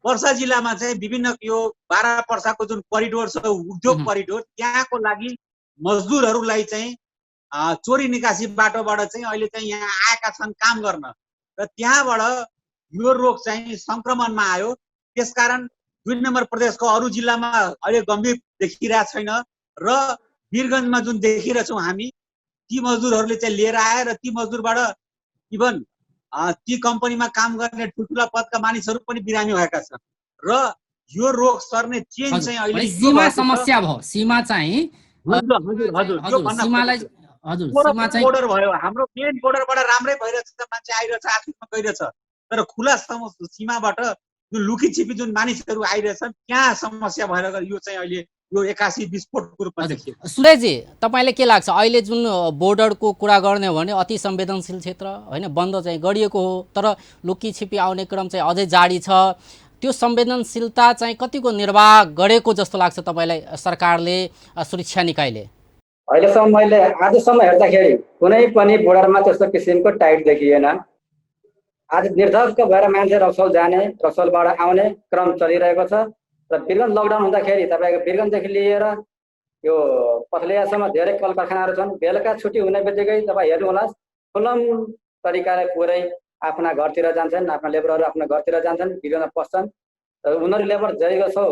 पर्सा जिल्लामा चाहिँ विभिन्न यो 12 पर्साको जुन करिडोर छ उद्योग करिडोर, त्यहाँको लागि मजदुरहरूलाई चाहिँ चोरी निकासी बाटोबाट चाहिँ अहिले चाहिँ यहाँ आएका छन् काम गर्न र त्यहाँबाट यो रोग चाहिँ संक्रमणमा आयो। त्यसकारण 2 नम्बर प्रदेशको अरू जिल्लामा अहिले गम्भीर देखिरहेको छैन र वीरगञ्जमा जुन देखिरहेछौँ हामी ती मजदुरहरूले चाहिँ लिएर आए र ती मजदुरबाट इभन ती कम्पनीमा काम गर्ने ठुल्ठुला पदका मानिसहरू पनि बिरामी भएका छन् र यो रोग सर्ने चेन चाहिँ अहिले सीमा समस्या भयो। सीमा चाहिँ बोर्डर भयो, हाम्रो मेन बोर्डरबाट राम्रै भइरहेछ, मान्छे आइरहेछ, आफैमा गइरहेछ, तर खुला सीमाबाट जुन लुकी छिपी जुन मानिसहरू आइरहेछन् त्यहाँ समस्या भएर यो चाहिँ अहिले यो 81 विस्फोटको रूपमा देखियो। सुरेशजी, तपाईँलाई के लाग्छ अहिले जुन बोर्डरको कुरा गर्ने हो भने अति संवेदनशील क्षेत्र होइन, बन्द चाहिँ गरिएको हो, तर लुकी छिपी आउने क्रम चाहिँ अझै जारी छ। त्यो संवेदनशीलता चाहिँ कतिको निर्वाह गरेको जस्तो लाग्छ तपाईँलाई सरकारले, सुरक्षा निकायले? अहिलेसम्म मैले आजसम्म हेर्दाखेरि कुनै पनि बोर्डरमा त्यस्तो किसिमको टाइट देखिएन। आज निर्धक्क भएर मान्छे रक्सौल जाने, रक्सौलबाट आउने क्रम चलिरहेको छ र वीरगञ्ज लकडाउन हुँदाखेरि तपाईँको वीरगञ्जदेखि लिएर यो पथलियासम्म धेरै कल कारखानाहरू छन्। बेलुका छुट्टी हुने बित्तिकै तपाईँ हेर्नुहोला खुल्लम तरिकाले पुरै आफ्ना घरतिर जान्छन्, आफ्ना लेबरहरू आफ्नो घरतिर जान्छन्, वीरगञ्जमा पस्छन् र उनीहरू लेबर जैको छौ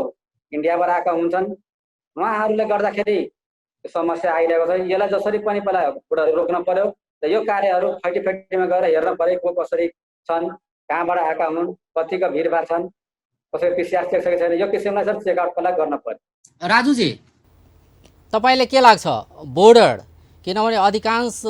इन्डियाबाट आएका हुन्छन्। उहाँहरूले गर्दाखेरि समस्या आइरहेको छ। यसलाई जसरी पनि पहिला रोक्न पर्यो र यो कार्यहरू फैटीमा गएर हेर्न पर्यो को कसरी छन्, कहाँबाट आएका हुन्, कतिको भिडभाड छन्, कसैको पिसिआर चेक छैन, यो किसिमलाई चाहिँ चेकआउट पहिला गर्न पर्यो। राजुजी, तपाईँलाई के लाग्छ बोर्डर, किनभने अधिकांश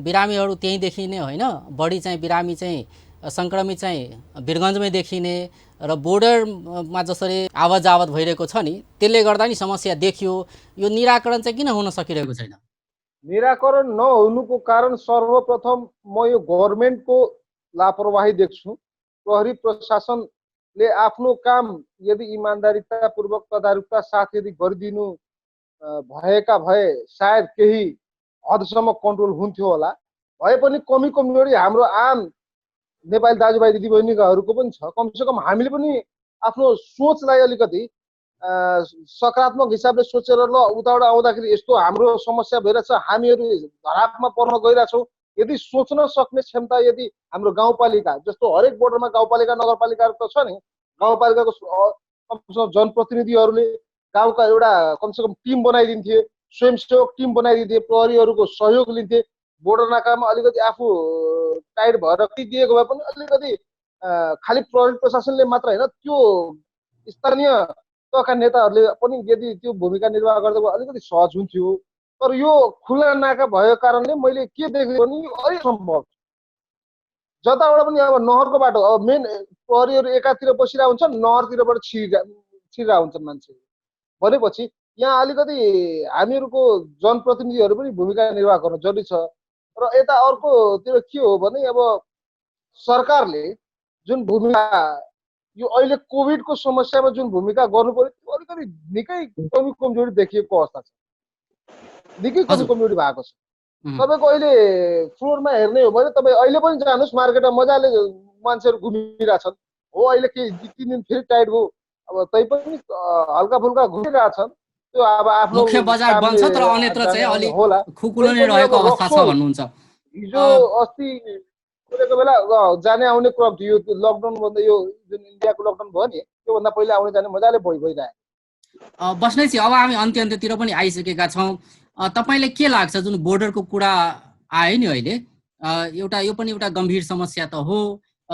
बिरामीहरू त्यहीँ देखिने होइन, बढी चाहिँ बिरामी चाहिँ सङ्क्रमित चाहिँ वीरगञ्जमै देखिने र बोर्डरमा जसरी आवत जावत भइरहेको छ नि त्यसले गर्दा नि समस्या देखियो, यो निराकरण चाहिँ किन हुन सकिरहेको छैन? निराकरण नहुनुको कारण सर्वप्रथम म यो गभर्मेन्टको लापरवाही देख्छु। प्रहरी प्रशासनले आफ्नो काम यदि इमान्दारितापूर्वक तदारुकता साथ यदि गरिदिनु भएका भए सायद केही हदसम्म कन्ट्रोल हुन्थ्यो होला। भए पनि कमी कमजोरी हाम्रो आम नेपाली दाजुभाइ दिदीबहिनीहरूको पनि छ। कमसेकम हामीले पनि आफ्नो सोचलाई अलिकति सकारात्मक हिसाबले सोचेर ल उताबाट आउँदाखेरि यस्तो हाम्रो समस्या भइरहेछ, हामीहरू धरापमा पर्न गइरहेछौँ, यदि सोच्न सक्ने क्षमता यदि हाम्रो गाउँपालिका जस्तो हरेक बोर्डरमा गाउँपालिका नगरपालिकाहरू त छ नि, गाउँपालिकाको कमसेकम जनप्रतिनिधिहरूले गाउँका एउटा कमसेकम टिम बनाइदिन्थे, स्वयंसेवक टिम बनाइदिन्थे, प्रहरीहरूको सहयोग लिन्थे। बोर्डर नाकामा अलिकति आफू टाइट भएर दिएको भए पनि अलिकति खालि प्रहरी प्रशासनले मात्र होइन, त्यो स्थानीय तहका नेताहरूले पनि यदि त्यो भूमिका निर्वाह गर्दा अलिकति सहज हुन्थ्यो। तर यो खुला नाका भएको कारणले मैले के देखेँ भने असम्भव, जताबाट पनि अब नहरको बाटो, अब मेन प्रहरीहरू एकातिर बसिरहेको हुन्छ, नहरतिरबाट छिरिरहेको हुन्छन् मान्छे भनेपछि यहाँ अलिकति हामीहरूको जनप्रतिनिधिहरू पनि भूमिका निर्वाह गर्न जरुरी छ। र यता अर्कोतिर के हो भने अब सरकारले जुन भूमिका यो अहिले कोभिडको समस्यामा जुन भूमिका गर्नु पर्यो त्यो अलिकति निकै कमी कमजोरी देखिएको अवस्था छ, निकै कमी कमजोरी भएको छ। तपाईँको अहिले फ्लोरमा हेर्ने हो भने तपाईँ अहिले पनि जानुहोस् मार्केटमा मजाले मान्छेहरू घुमिरहेछन्। हो अहिले केही 2-3 दिन फेरि टाइट भयो, अब तै पनि हल्का फुल्का घुमिरहेछन्। त्यो अब आफ्नो मुख्य बजार बन्द छ तर अन्यत्र चाहिँ अलि खुकुलो नै रहेको अवस्था छ भन्नुहुन्छ। हिजो अस्ति कुरेको बेला जाने आउने क्रम थियो, यो लकडाउन भन्दा यो जुन इन्डियाको लकडाउन भयो नि त्योभन्दा पहिला आउने जाने मजाले भइरहेको। बस्नेजी अब हामी अन्त्यतिर पनि आइसकेका छौँ। तपाईँले के लाग्छ जुन बोर्डरको कुरा आयो नि अहिले, एउटा यो पनि एउटा गम्भीर समस्या त हो,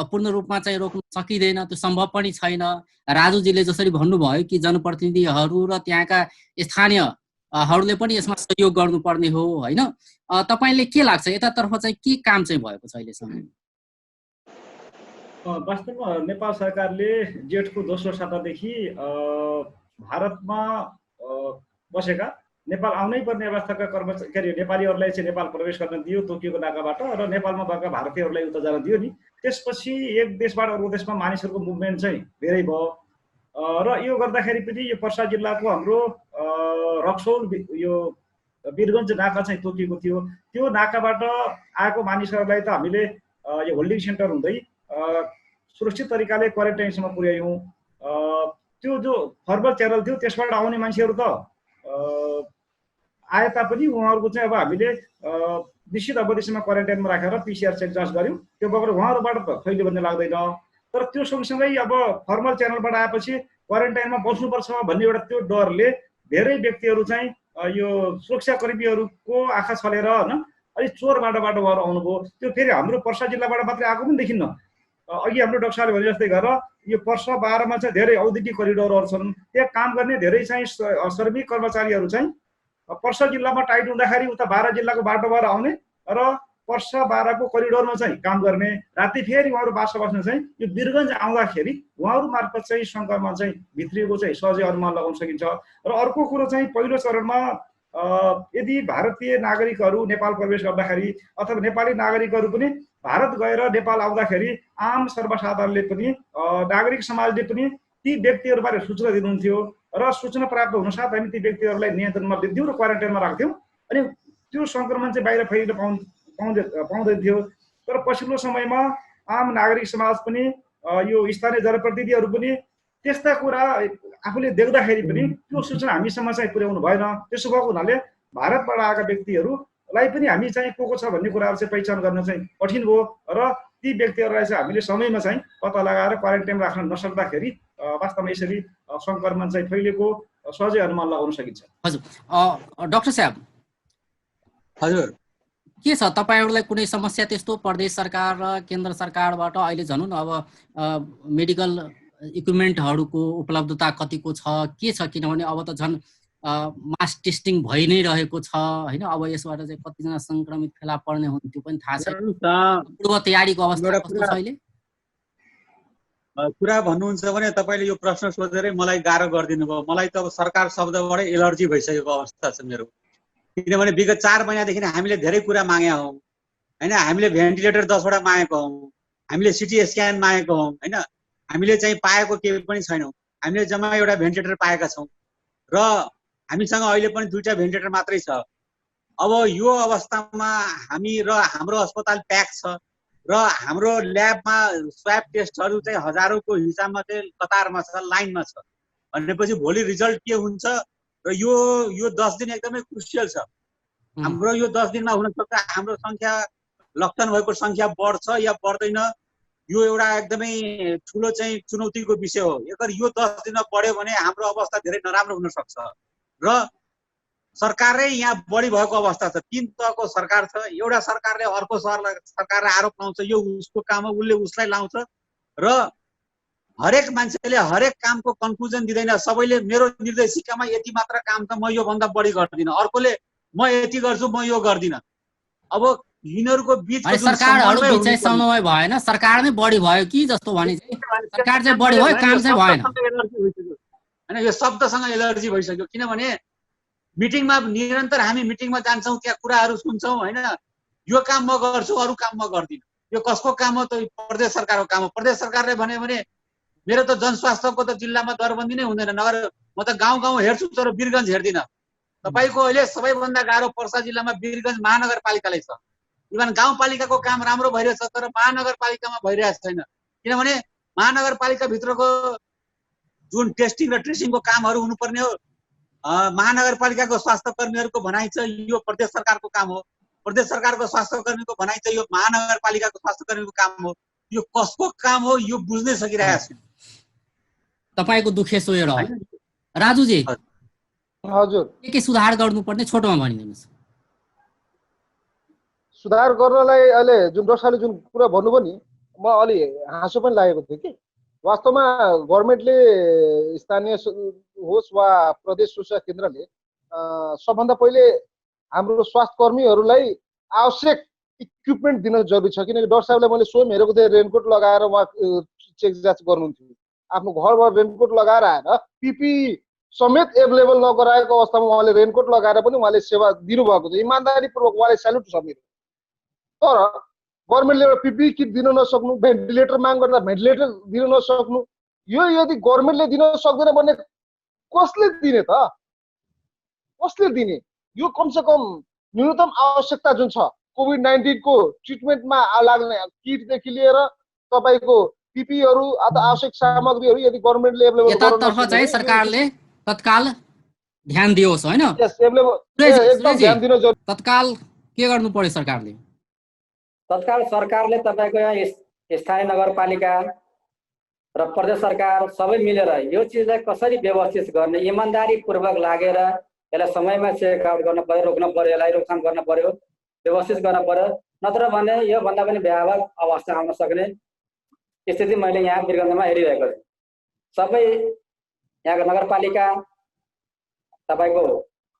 पूर्ण रूपमा चाहिँ रोक्न सकिँदैन, त्यो सम्भव पनि छैन। राजुजीले जसरी भन्नुभयो कि जनप्रतिनिधिहरू र त्यहाँका स्थानीयहरूले पनि यसमा सहयोग गर्नुपर्ने हो होइन, तपाईँले के लाग्छ यतातर्फ चाहिँ के काम चाहिँ भएको छ अहिलेसम्म? वास्तवमा नेपाल सरकारले जेठको दोस्रो सातादेखि भारतमा बसेका नेपाल आउनै पर्ने अवस्थाका कर्मचारी नेपालीहरूलाई चाहिँ नेपाल प्रवेश गर्न दियो तोकिएको नाकाबाट, र नेपालमा भएका भारतीयहरूलाई उता जान दियो नि। त्यसपछि एक देशबाट अर्को देशमा मानिसहरूको मुभमेन्ट चाहिँ धेरै भयो, र यो गर्दाखेरि पनि यो पर्सा जिल्लाको हाम्रो रक्सौल यो वीरगञ्ज नाका चाहिँ तोकिएको थियो। त्यो नाकाबाट आएको मानिसहरूलाई त हामीले यो होल्डिङ सेन्टर हुँदै सुरक्षित तरिकाले क्वारेन्टाइनसम्म पुर्यायौँ। त्यो जो फर्मल च्यानल थियो त्यसबाट आउने मान्छेहरू त आए तापनि उहाँहरूको चाहिँ अब हामीले निश्चित अवधिसम्म क्वारेन्टाइनमा राखेर पिसिआर चेक जाँच गऱ्यौँ। त्यो बगर उहाँहरूबाट त खैले भन्ने लाग्दैन। तर त्यो सँगसँगै अब फर्मल च्यानलबाट आएपछि क्वारेन्टाइनमा बस्नुपर्छ भन्ने एउटा त्यो डरले धेरै व्यक्तिहरू चाहिँ यो सुरक्षाकर्मीहरूको आँखा छलेर होइन अलिक चोर बाटोबाट उहाँहरू आउनुभयो। त्यो फेरि हाम्रो पर्सा जिल्लाबाट मात्रै आएको पनि देखिन्न। अघि हाम्रो डाक्टर साहबले भने जस्तै गरेर यो पर्सा 12मा चाहिँ धेरै औद्योगिक करिडोरहरू छन्, त्यहाँ काम गर्ने धेरै चाहिँ श्रमिक कर्मचारीहरू चाहिँ पर्सा जिल्लामा टाइट हुँदाखेरि उता 12 जिल्लाको बाटोबाट आउने र पर्सा 12को करिडोरमा चाहिँ काम गर्ने, राति फेरि उहाँहरू बासा बस्न चाहिँ यो वीरगञ्ज आउँदाखेरि उहाँहरू मार्फत चाहिँ सङ्क्रमण चाहिँ भित्रिएको चाहिँ सहजै अनुमान लगाउन सकिन्छ। र अर्को कुरो चाहिँ पहिलो चरणमा यदि भारतीय नागरिकहरू नेपाल प्रवेश गर्दाखेरि अथवा नेपाली नागरिकहरू पनि भारत गएर नेपाल आउँदाखेरि आम सर्वसाधारणले पनि नागरिक समाजले पनि ती व्यक्तिहरूबारे सूचना दिनुहुन्थ्यो र सूचना प्राप्त हुनसाथ हामी ती व्यक्तिहरूलाई नियन्त्रणमा लिन्थ्यौँ र क्वारेन्टाइनमा राख्थ्यौँ। अनि त्यो सङ्क्रमण चाहिँ बाहिर फैलिन पाउँदैन थियो। तर पछिल्लो समयमा आम नागरिक समाज पनि यो स्थानीय जनप्रतिनिधिहरू पनि त्यस्ता कुरा आफूले देख्दाखेरि पनि त्यो सूचना हामीसम्म चाहिँ पुर्याउनु भएन। त्यसो भएको हुनाले भारतबाट आएका व्यक्तिहरूलाई पनि हामी चाहिँ को छ भन्ने कुराहरू चाहिँ पहिचान गर्न चाहिँ कठिन भयो र ती व्यक्तिहरूलाई चाहिँ हामीले समयमा चाहिँ पत्ता लगाएर क्वारेन्टाइनमा राख्न नसक्दाखेरि वास्तवमा यसरी सङ्क्रमण चाहिँ फैलिएको सहजै अनुमान लगाउन सकिन्छ। हजुर डाक्टर साहब, हजुर के छ तपाईँहरूलाई कुनै समस्या त्यस्तो प्रदेश सरकार र केन्द्र सरकारबाट अहिले झन् अब मेडिकल इक्विपमेन्टहरूको उपलब्धता कतिको छ के छ? किनभने अब त झन् मास टेस्टिङ भइ नै रहेको छ होइन, अब यसबाट चाहिँ कतिजना सङ्क्रमित फेला पर्ने हुन् त्यो पनि थाहा छैन। पूर्व तयारीको अवस्था कस्तो छ अहिले? कुरा भन्नुहुन्छ भने तपाईँले यो प्रश्न सोधेरै मलाई गाह्रो गरिदिनु भयो। मलाई त अब सरकार शब्दबाटै एलर्जी भइसकेको अवस्था छ मेरो। किनभने विगत 4 महिनादेखि हामीले धेरै कुरा मागेका हौँ होइन। हामीले भेन्टिलेटर 10वटा मागेको हौँ, हामीले सिटी स्क्यान मागेको हौँ होइन। हामीले चाहिँ पाएको केही पनि छैनौँ। हामीले जम्मा एउटा भेन्टिलेटर पाएका छौँ र हामीसँग अहिले पनि 2टा भेन्टिलेटर मात्रै छ। अब यो अवस्थामा हामी र हाम्रो अस्पताल प्याक छ र हाम्रो ल्याबमा स्वाब टेस्टहरू चाहिँ हजारौँको हिसाबमा चाहिँ कतारमा छ, लाइनमा छ भनेपछि भोलि रिजल्ट के हुन्छ र यो 10 दिन एकदमै क्रुसियल छ। हाम्रो यो 10 दिनमा हुन सक्छ हाम्रो संख्या लक्षण भएको संख्या बढ्छ या बढ्दैन, यो एउटा एकदमै ठुलो चाहिँ चुनौतीको विषय हो। अगर यो 10 दिनमा बढ्यो भने हाम्रो अवस्था धेरै नराम्रो हुन सक्छ र सरकारै यहाँ बढी भएको अवस्था छ। 3 तहको सरकार छ। एउटा सरकारले अर्को सरकारलाई आरोप लाउँछ, यो उसको काम हो, उसले उसलाई लाउँछ र हरेक मान्छेले हरेक कामको कन्क्लुजन दिँदैन। सबैले मेरो निर्देशिकामा यति मात्र काम छ, म यो भन्दा बढी गर्दिनँ, अर्कोले म यति गर्छु, म यो गर्दिनँ। अब यिनीहरूको बीचको जुन सरकारहरु समन्वय बीच चाहिँ समन्वय भएन, सरकार नै बढी भयो कि जस्तो भने चाहिँ सरकार चाहिँ बढी भयो, काम चाहिँ भएन हैन। यो शब्दसँग एलर्जी भइसक्यो। किनभने मिटिङमा निरन्तर हामी मिटिङमा जान्छौँ, त्यहाँ कुराहरू सुन्छौँ हैन। यो काम म गर्छु, अरू काम म गर्दिनँ। यो कसको काम हो त? प्रदेश सरकारको काम हो। प्रदेश सरकारले भन्यो भने मेरो त जनस्वास्थ्यको त जिल्लामा दरबन्दी नै हुँदैन, नगर म त गाउँ गाउँ हेर्छु तर वीरगञ्ज हेर्दिनँ। तपाईको अहिले सबैभन्दा गाह्रो पर्सा जिल्लामा वीरगञ्ज महानगरपालिकालाई छ। इभन गाउँपालिकाको काम राम्रो भइरहेछ तर महानगरपालिकामा भइरहेको छैन। किनभने महानगरपालिका भित्रको जुन टेस्टिङ र ट्रेसिङको कामहरू हुनुपर्ने हो, महानगरपालिकाको स्वास्थ्य कर्मीहरूको भनाइ छ यो प्रदेश सरकारको काम हो। प्रदेश सरकारको स्वास्थ्य कर्मीको भनाइ छ यो महानगरपालिकाको स्वास्थ्य कर्मीको काम हो। यो कसको काम हो यो बुझ्नै सकिरहेको छैन। तपाईको दुखे सोही रह्यो। राजुजी हजुर, के सुधार गर्नुपर्ने छोटोमा भनिदिनुस्। सुधार गर्नलाई अहिले जुन दर्शाले जुन कुरा भन्नुभयो नि, म अलि हाँसो पनि लागेको थियो कि वास्तवमा गभर्मेन्टले स्थानीय होस् वा प्रदेश स्वास्थ्य केन्द्रले सबभन्दा पहिले हाम्रो स्वास्थ्य कर्मीहरूलाई आवश्यक इक्विपमेन्ट दिन जरुरी छ। किनकि डाक्टर साहबले मैले स्वयं हेरेको थिएँ, रेनकोट लगाएर उहाँ चेक जाँच गर्नुहुन्थ्यो। आफ्नो घरबाट रेनकोट लगाएर आएर पिपी समेत एभाइलेबल नगराएको अवस्थामा उहाँले रेनकोट लगाएर पनि उहाँले सेवा दिनुभएको छ। इमान्दारीपूर्वक उहाँले स्याल्युट छ मेरो। तर गभर्मेन्टले एउटा पिपी किट दिन नसक्नु, भेन्टिलेटर माग गर्दा भेन्टिलेटर दिन नसक्नु, यो यदि गभर्मेन्टले दिन सक्दैन भने कसले दिने त? कसले दिने? यो कमसेकम न्यूनतम आवश्यकता जुन छ कोभिड-19 को ट्रिटमेन्टमा लाग्ने किटदेखि लिएर तपाईको पिपीहरू अथवा आवश्यक सामग्रीहरू यदि गभर्मेन्टले एभाइलेबल यतातर्फ चाहिँ सरकारले तत्काल ध्यान दियोस् हैन? एकदम ध्यान दिन जरुरी। तत्काल के गर्नु पर्यो सरकारले? तत्काल सरकारले तपाईको यहाँ स्थानीय नगरपालिका र प्रदेश सरकार सबै मिलेर यो चिजलाई कसरी व्यवस्थित गर्ने, इमानदारीपूर्वक लागेर यसलाई समयमा चेकआउट गर्न पर्यो, रोक्न पर्यो, यसलाई रोकथाम गर्न पर्यो, व्यवस्थित गर्न पर्यो। नत्र भने यो भन्दा पनि भयावह अवस्था आउन सक्ने स्थिति मैले यहाँ वीरगञ्जमा हेरिरहेको छु। सबै यहाँको नगरपालिका, तपाईको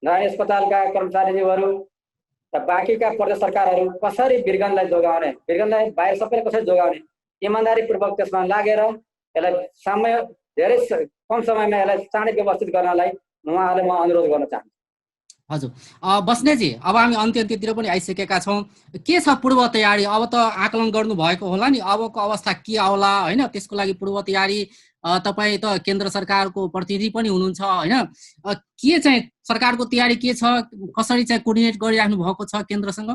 नारायणी अस्पतालका कर्मचारीहरू र बाँकीका प्रदेश सरकारहरू कसरी वीरगञ्जलाई जोगाउने, वीरगञ्जलाई बाहिर सबैले कसरी जोगाउने, इमानदारीपूर्वक त्यसमा लागेर यसलाई समय धेरै कम समयमा यसलाई चाँडै व्यवस्थित गर्नलाई उहाँहरूले म अनुरोध गर्न चाहन्छु। हजुर, बस्नेजी अब हामी अन्त्यतिर पनि आइसकेका छौँ। के छ पूर्व तयारी? अब त आकलन गर्नु भएको होला नि, अबको अवस्था के आउला हैन? त्यसको लागि पूर्व तयारी तपाई त केन्द्र सरकारको प्रतिनिधि पनि हुनुहुन्छ हैन? के चाहिँ सरकारको तयारी के छ? कसरी चाहिँ कोर्डिनेट गरिराख्नु भएको छ केन्द्रसँग?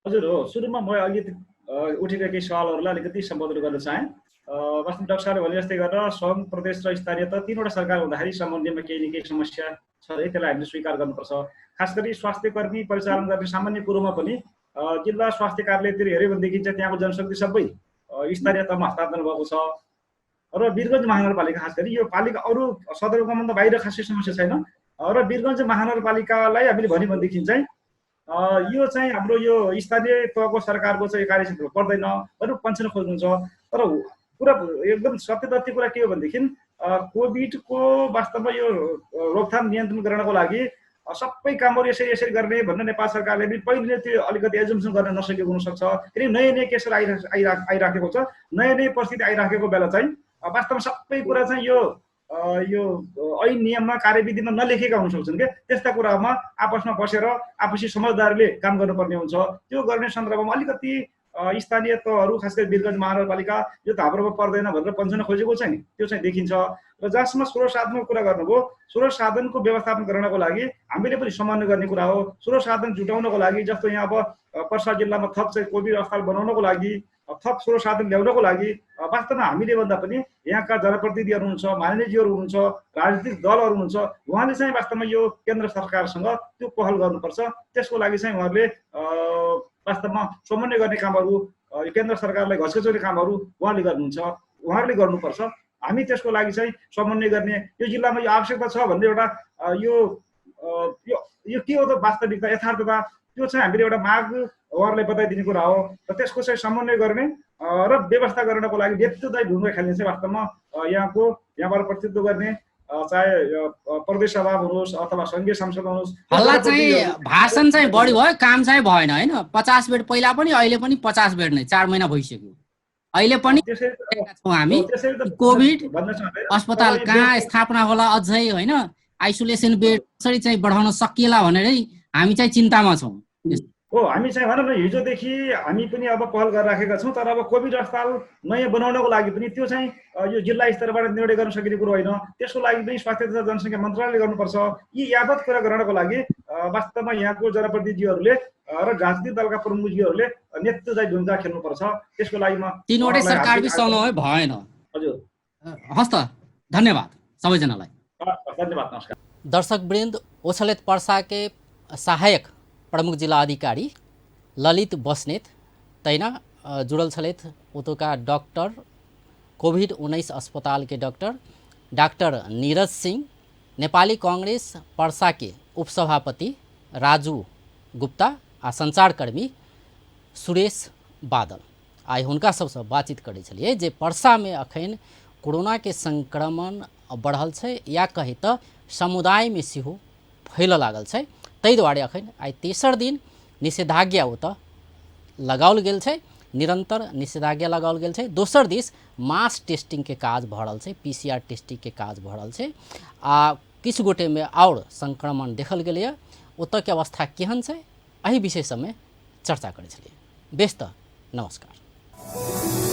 हजुर हो, सुरुमा म अलिकति उठेका केही सवालहरूलाई अलिकति सम्बोधन गर्न चाहे। वास्तवमा डाक्टर साहबले भने जस्तै गरेर सङ्घ, प्रदेश र स्थानीय त 3वटा सरकार हुँदाखेरि समन्वयमा केही न केही समस्या छ है, त्यसलाई हामीले स्वीकार गर्नुपर्छ। खास गरी स्वास्थ्य कर्मी परिचालन गर्ने सामान्य कुरोमा पनि जिल्ला स्वास्थ्य कार्यालयतिर हेऱ्यो भनेदेखि चाहिँ त्यहाँको जनशक्ति सबै स्थानीय तहमा हस्तान्तरण भएको छ र वीरगञ्ज महानगरपालिका खास गरी यो पालिका अरू सदरमुकामभन्दा बाहिर खासै समस्या छैन र वीरगञ्ज महानगरपालिकालाई हामीले भन्यो भनेदेखि चाहिँ यो चाहिँ हाम्रो यो स्थानीय तहको सरकारको चाहिँ कार्यक्षेत्र पर्दैन भनेर पन्छन खोज्नुहुन्छ। तर पुरा एकदम सत्य तथ्य कुरा के हो भनेदेखि कोभिडको वास्तवमा यो रोकथाम नियन्त्रण गर्नको लागि सबै कामहरू यसरी यसरी गर्ने भनेर नेपाल सरकारले पनि पहिले नै त्यो अलिकति एजम्सन गर्न नसकेको हुनसक्छ। किनकि नयाँ नयाँ केसहरू आइराखेको छ, नयाँ नयाँ परिस्थिति आइराखेको बेला चाहिँ वास्तवमा सबै कुरा चाहिँ यो ऐन नियममा कार्यविधिमा नलेखेका हुन सक्छन् क्या। त्यस्ता कुरामा आपसमा बसेर आपसी समझदारीले काम गर्नुपर्ने हुन्छ। त्यो गर्ने सन्दर्भमा अलिकति स्थानीय तहहरू खास गरी वीरगञ्ज महानगरपालिका यो त हाम्रोमा पर्दैन भनेर पन्छन खोजेको चाहिँ नि त्यो चाहिँ देखिन्छ। र जहाँसम्म स्रोत साधनको कुरा गर्नुभयो, स्रोत साधनको व्यवस्थापन गर्नको लागि हामीले पनि समन्वय गर्ने कुरा हो। स्रोत साधन जुटाउनको लागि जस्तो यहाँ अब पर्सा जिल्लामा थप चाहिँ कोभिड अस्पताल बनाउनको लागि, थप स्रोत साधन ल्याउनको लागि वास्तवमा हामीले भन्दा पनि यहाँका जनप्रतिनिधिहरू हुनुहुन्छ, मानिसजीहरू हुनुहुन्छ, राजनीतिक दलहरू हुनुहुन्छ, उहाँले चाहिँ वास्तवमा यो केन्द्र सरकारसँग त्यो पहल गर्नुपर्छ। त्यसको लागि चाहिँ उहाँहरूले वास्तवमा समन्वय गर्ने कामहरू, केन्द्र सरकारलाई घचघचाउने कामहरू उहाँले गर्नुहुन्छ, उहाँहरूले गर्नुपर्छ। हामी त्यसको लागि चाहिँ समन्वय गर्ने, यो जिल्लामा यो आवश्यकता छ भन्ने एउटा यो के हो त वास्तविकता यथार्थता, त्यो चाहिँ हामीले एउटा माग उहाँहरूलाई बताइदिने कुरा हो। र त्यसको चाहिँ समन्वय गर्ने र व्यवस्था गर्नको लागि नेतृत्वदायी भूमिका खेल्ने चाहिँ वास्तवमा यहाँबाट प्रतिनिधित्व गर्ने चाहे प्रदेश सभा हुनुहोस् अथवा सङ्घीय संसद हुनुहोस्, हल्ला चाहिँ भाषण चाहिँ बढी भयो, काम चाहिँ भएन होइन। 50 बेड पहिला पनि अहिले पनि 50 बेड नै 4 महिना भइसक्यो। अहिले पनि छौँ हामी कोभिड अस्पताल कहाँ स्थापना होला अझै होइन, आइसोलेसन बेड कसरी चाहिँ बढाउन सकिएला भनेरै हामी चाहिँ चिन्तामा छौँ। हो, हामी चाहिँ भनौँ न हिजोदेखि हामी पनि अब पहल गरिराखेका छौँ। तर अब कोभिड अस्पताल नयाँ बनाउनको लागि पनि त्यो चाहिँ यो जिल्ला स्तरबाट निर्णय गर्न सकिने कुरो होइन। त्यसको लागि पनि स्वास्थ्य तथा जनसङ्ख्या मन्त्रालयले गर्नुपर्छ। यी यावत कुरा गर्नको लागि वास्तवमा यहाँको जनप्रतिनिधिहरूले र राजनीतिक दलका प्रमुखजीहरूले नेतृत्वदायी भूमिका खेल्नुपर्छ। त्यसको लागि म तीनवटै सरकार बिसाउनु भएन। हजुर, हस् त, धन्यवाद सबैजनालाई। धन्यवाद, नमस्कार। दर्शकवृन्द, ओछलेत पर्सा के सहायक प्रमुख जिला अधिकारी ललित बस्नेत तैना जुड़ल छलैथ उतोका डॉक्टर कोभिड-19 अस्पताल के डॉक्टर नीरज सिंह, नेपाली कांग्रेस पर्सा के उपसभापति राजू गुप्ता आ संचारकर्मी सुरेश बादल। आइ हुनका सबसँ बातचीत करै छलिए जे पर्सा में अखन कोरोना के संक्रमण बढ़ल छै या कही तो समुदाय में सेहो फैल लागल छै। ताहि दुआरे अखन आइ तेसर दिन निषेधाज्ञा ओतऽ लगाओल गेल छै, निरंतर निषेधाज्ञा लगाओल गेल छै। दोसर दिस मास टेस्टिंग के काज भऽ रहल छै, PCR टेस्टिंग के काज भऽ रहल छै आ किछु गोटे में और संक्रमण देखल गेलैए। ओतऽ के अवस्था केहन छै एहि विषय सबमे चर्चा करै छलिए। बेस तऽ नमस्कार।